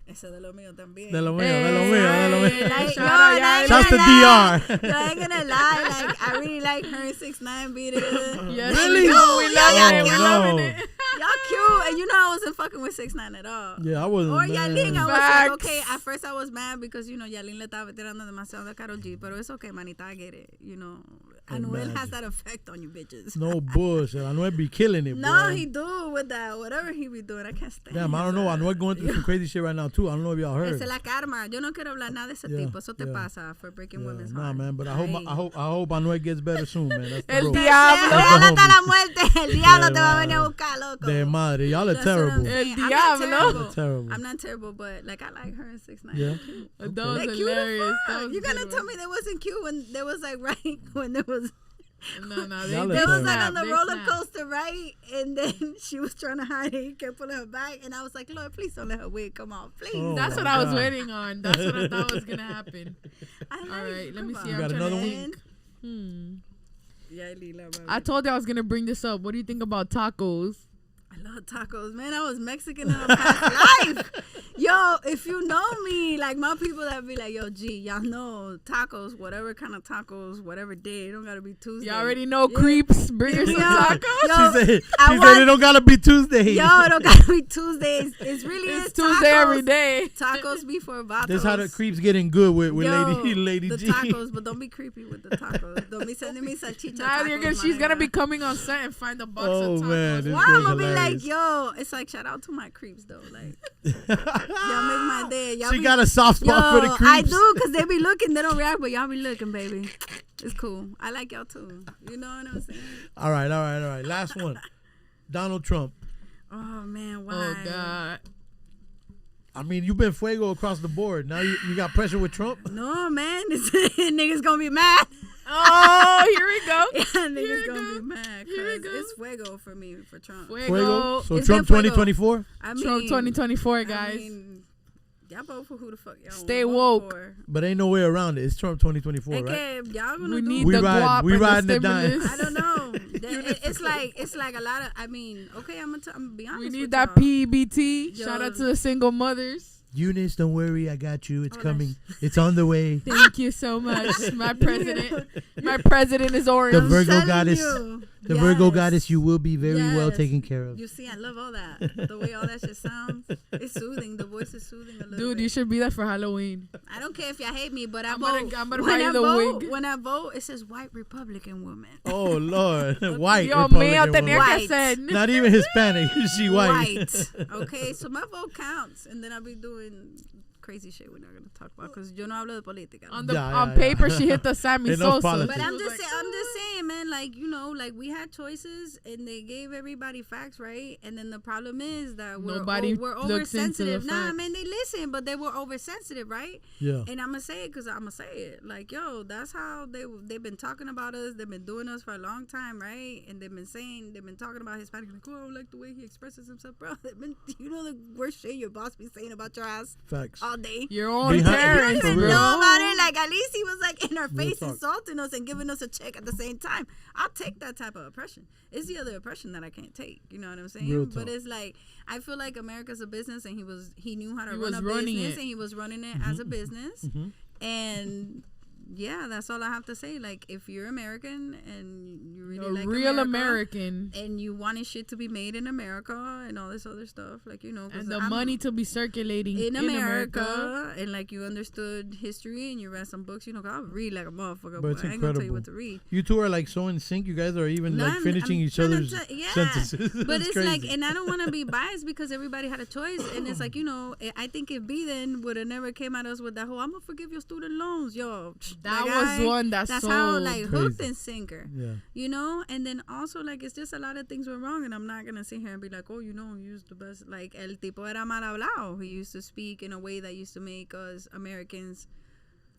Ese de lo mío también. De lo mío. De lo mío. De lo mío. Like, Shout out, yo, and I ain't Shouts to gonna lie. DR. Yo, I ain't gonna lie. Like, I really like her and 6ix9ine beat it. Yes, Really? we do. We love Yeah, it. We yeah. loving No. it. Y'all cute. And you know I wasn't fucking with 6ix9ine at all. Yeah, I wasn't. Or man. Yalin, I was Facts. like, okay, at first I was mad because, you know, Yalin le estaba tirando demasiado a Karol G, pero it's okay, manita, I get it, you know. Anuel has Imagine. that effect on you bitches. No bullshit. Anuel be killing it, No, boy. he do with that, whatever he be doing, I can't stand Damn, I don't know. Anuel going through some crazy shit right now too. I don't know if y'all heard. Esa es la karma. Yo no quiero hablar nada de ese Yeah, tipo. Eso te yeah. pasa for breaking Yeah, women's nah, heart. man, but I Ay. hope Anuel gets better soon, man. That's the El bro. diablo. That's the Hasta la homie. muerte. El diablo De te va a venir a madre. buscar, loco. De madre, y'all are That's what I'm terrible. saying. El I'm not diablo. terrible. You're terrible. I'm not terrible, but like I like her and 6ix9ine. Yeah. That They're was cute as hilarious. That fuck. was You a gonna good tell one. me they wasn't cute when there was like right when there was No, Y'all they are they terrible. was like on the They roller snapped. coaster, right? And then she was trying to hide it. He kept pulling her back, and I was like, Lord, please don't let her wig come off, please. Oh, That's my what I was God. waiting on. That's what I thought was gonna happen. I like, All right, let me come see. You I'm got trying another to one? think. Yeah, Lila, I told you I was gonna bring this up. What do you think about tacos? I love tacos, man. I was Mexican in a past life. Yo, if you know me, like my people that be like, yo, G, y'all know tacos, whatever kind of tacos, whatever day. It don't gotta be Tuesday. You already know Yeah. creeps. Bring Hit us me some up. tacos. Yo, She said I it want- don't gotta be Tuesday. Yo, it don't gotta be Tuesdays. It's really It's is Tuesday tacos. every day. Tacos before vatos. This how the creeps getting good with Yo, Lady the G. tacos, but don't be creepy with the tacos. Don't be sending me salchicha Now tacos. you're gonna, my she's gonna nigga. be coming on set and find a box Oh, of tacos. man, this Why girl's I'm gonna be hilarious. like, yo, it's like shout out to my creeps though. Like y'all make my day. Y'all She be, got a soft spot yo, for the creeps. I do, cause they be looking, they don't react, but y'all be looking, baby. It's cool. I like y'all too. You know what I'm saying? All right. Last one. Donald Trump. Oh man, why? Oh God. I mean, you've been fuego across the board. Now you got pressure with Trump. No man, this niggas gonna be mad. Oh, here we go. Yeah, Here niggas we gonna go. be mad, Here we cause go. it's fuego for me for Trump. Fuego. So It's Trump been fuego. 2024. I mean, Trump 2024, guys. I mean, y'all vote for who the fuck y'all Stay wanna vote woke. for. But ain't no way around it. It's Trump 2024, And right? y'all gonna We do need We the ride- guap we and riding the the dime. stimulus. I don't know. It's like a lot of. I mean, okay, I'm gonna be honest. We need with that y'all. PEBT. Shout out to the single mothers. Eunice, don't worry, I got you. It's coming. It's on the way. Thank you so much, my president. My president is orange. The Virgo telling goddess. you. The Yes. Virgo goddess, you will be very well Yes. taken care of. You see, I love all that. The way all that shit sounds. It's soothing. The voice is soothing a little Dude, bit. you should be there for Halloween. I don't care if y'all hate me, but I I'm vote. gonna when buy you I the vote, wig. when I vote, it says white Republican woman. Oh, Lord. White. Yo, me Republican tenía woman. que ser. Not even Hispanic. She white. White. Okay, so my vote counts, and then I'll be doing crazy shit we're not gonna talk about because yo no hablo de política. On paper, she hit the Sammy Enough Sosa. politics. But I'm just saying, man, like, you know, like we had choices and they gave everybody facts, right? And then the problem is that we're looks into the oversensitive. Nah, facts. man, they listen, but they were oversensitive, right? Yeah. And I'm gonna say it because I'm gonna say it. Like, yo, that's how they've been talking about us. They've been doing us for a long time, right? And they've been talking about Hispanic, like, oh, I like the way he expresses himself, bro. You know the worst shit your boss be saying about your ass Facts. all day. Your own Behind- parents, for Even real. know about it. Like, at least he was like in our Real face talk. insulting us and giving us a check at the same time. I'll take that type of oppression. It's the other oppression that I can't take. You know what I'm saying? Real But talk. it's like I feel like America's a business, and he knew how to He run was a running business, it. and he was running it as a business. And yeah, that's all I have to say. Like, if you're American and you really a like real America, American. and you wanted shit to be made in America and all this other stuff, like, you know, 'cause And the I'm- money to be circulating in America, and like you understood history and you read some books, you know, 'cause I read like a motherfucker, But it's I ain't gonna tell you incredible. what to read. You two are like so in sync. You guys are even like I'm finishing each trying to other's yeah. sentences. But it's like, crazy. and I don't want to be biased because everybody had a choice, and it's like, you know, I think if Biden would have never came at us with that whole "I'm gonna forgive your student loans," yo, That was one that's so how like hooked crazy. and sinker. Yeah. You know, and then also like it's just a lot of things were wrong, and I'm not gonna sit here and be like, oh, you know, he used the best. Like el tipo era mal hablado. He used to speak in a way that used to make us Americans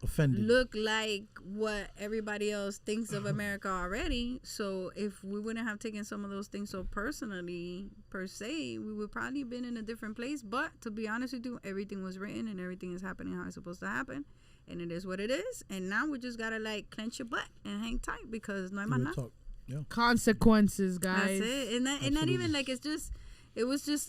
Offended. look like what everybody else thinks of America already. So if we wouldn't have taken some of those things so personally per se, we would probably been in a different place. But to be honest with you, everything was written and everything is happening how it's supposed to happen. And it is what it is. And now we just gotta like clench your butt and hang tight because no hay más Real nada. talk. Yeah. consequences, guys. That's it. And not even like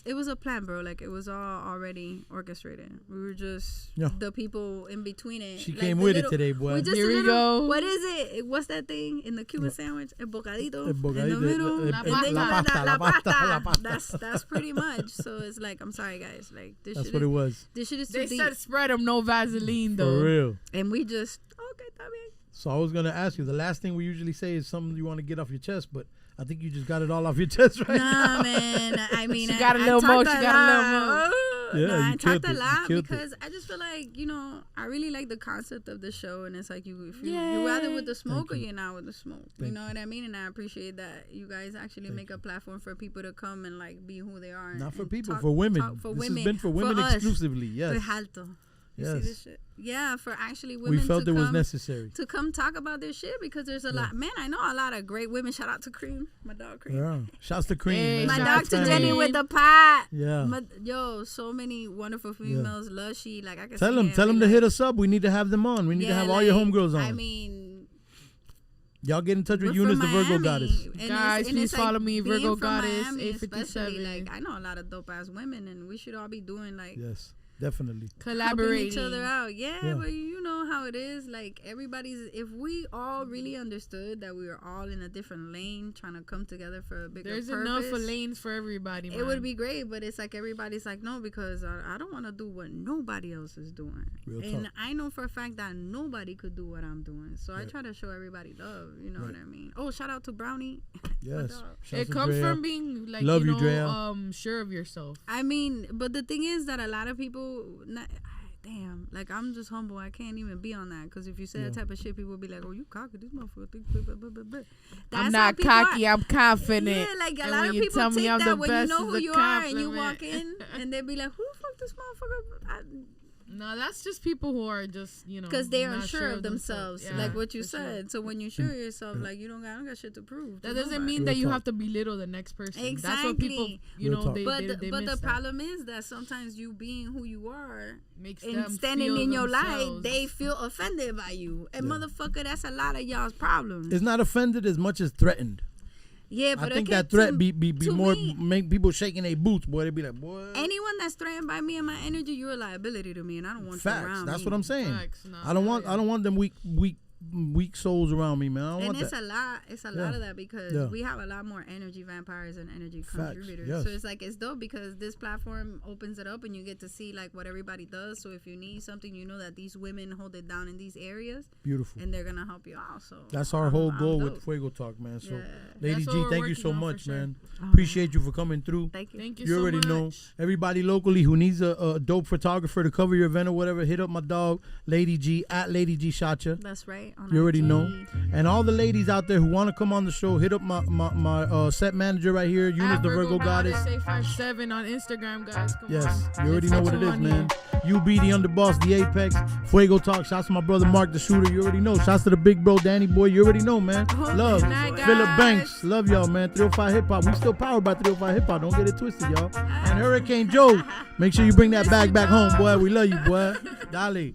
it was a plan, bro. Like it was all already orchestrated. We were just the people in between it. She like came the with little, it today, boy. We just Here a we little, go. What is it? What's that thing in the Cuban sandwich? El bocadito. El bocadito, In the middle. el- And el- then you la got pasta, la la pasta, pasta. la pasta. That's pretty much. So it's like, I'm sorry, guys. Like this That's shit what is, it was. this shit is too They deep. said spread them, no Vaseline, though. For real. And we just, okay, está bien. So I was gonna ask you. The last thing we usually say is something you want to get off your chest, but I think you just got it all off your chest right now. Nah, man. I mean, She got a little talked more, she a got a little lot. more. Yeah, Nah, you I killed talked a it. You lot killed it. because I just feel like, you know, I really like the concept of the show, and it's like you Yay. rather with the smoke or you. you're not with the smoke. Thank you know what I mean? And I appreciate that you guys actually make a platform for people to come and like be who they are. Not for and people, talk- for women. talk for This women. has been for women us. exclusively. Yes. For alto. You see Yes. this shit? Yeah, for actually women We felt to it was come, necessary. to come talk about this shit because there's a lot. Man, I know a lot of great women. Shout out to Cream, my dog Cream. Yeah. Shouts to Cream. Hey, man. My shout dog out to to Jenny Cream. with the pot. Yeah. Yo, so many wonderful females. Lushy, like I can Tell see them it, to like- hit us up. We need to have them on. We need to have all your homegirls on. I mean, Y'all get in touch with we're Eunice, from the Virgo Miami, goddess. and Guys, and please like follow me, being Virgo from Goddess, Miami, 857. especially, like I know a lot of dope ass women, and we should all be doing like Yes, definitely. helping Collaborating. each other out. Yeah, Yeah. but you know how it is. Like everybody's. If we all really understood that we were all in a different lane, trying to come together for a bigger There's purpose, enough lanes for everybody, man. it would be great. But it's like everybody's like, no, because I don't want to do what nobody else is doing. Real And talk. I know for a fact that nobody could do what I'm doing. So I Right. try to show everybody love. You know Right. what I mean? Oh, shout out to Brownie. Yes. dog. Shouts It to comes Drea. from being like Love you, you know, Drea. sure of yourself. I mean, but the thing is that a lot of people, damn, like I'm just humble. I can't even be on that because if you say that type of shit, people will be like, "Oh, you cocky? This motherfucker thinks." Blah, blah, blah, blah, blah. I'm That's not how people cocky. are. I'm confident. Yeah, like a And lot when of you people tell me take I'm the that when you best, know it's who a you are and you compliment. walk in and they be like, "Who the fuck this motherfucker?" No, that's just people who are just, you know, Because they are not unsure of themselves, Yeah, like what you for sure. said. So when you sure yourself, like you don't got shit to prove. That to doesn't nobody. mean Real that you talk. have to belittle the next person. Exactly. That's what people, you Real know, talk. they But miss the that. problem is that sometimes you being who you are Makes and them standing feel in your light, themselves. they feel offended by you. And Yeah. motherfucker, that's a lot of y'all's problems. It's not offended as much as threatened. Yeah, but I think okay, that threat to- be to more me, make people shaking their boots, boy. They be like, boy. anyone that's threatened by me and my energy, you're a liability to me, and I don't want you Facts. around That's me. what I'm saying. Facts, no, I don't want them weak souls around me, man. I don't And want it's that. a lot. It's a lot of that because Yeah. we have a lot more energy vampires and energy Facts, contributors. yes. So it's like it's dope because this platform opens it up and you get to see like what everybody does. So if you need something, you know that these women hold it down in these areas Beautiful. and they're gonna help you out. So That's our whole I'm goal dope. with Fuego Talk, man. So, Yeah. Lady That's what G, we're thank you working so on for much, sure. man. Oh, Appreciate you for coming through. Thank you. Thank you, You so already much. know. Everybody locally who needs a dope photographer to cover your event or whatever, hit up my dog, Lady G, at Lady G Shotcha. That's right. On You already IG. know. And all the ladies out there who want to come on the show, hit up my set manager right here, Eunice At the Virgo Goddess. 857 on Instagram, guys. Come Yes, on. you already Let's know get what it you is, on man. here. You be the underboss, the Apex, Fuego Talk. Shouts to my brother Mark the Shooter. You already know. Shouts to the big bro Danny Boy. You already know, man. Oh, Love. good night, Philip guys. Banks. Love y'all, man. 305 Hip Hop. We still powered by 305 Hip Hop. Don't get it twisted, y'all. And Hurricane Joe. Make sure you bring that bag back home, boy. We love you, boy. Dale.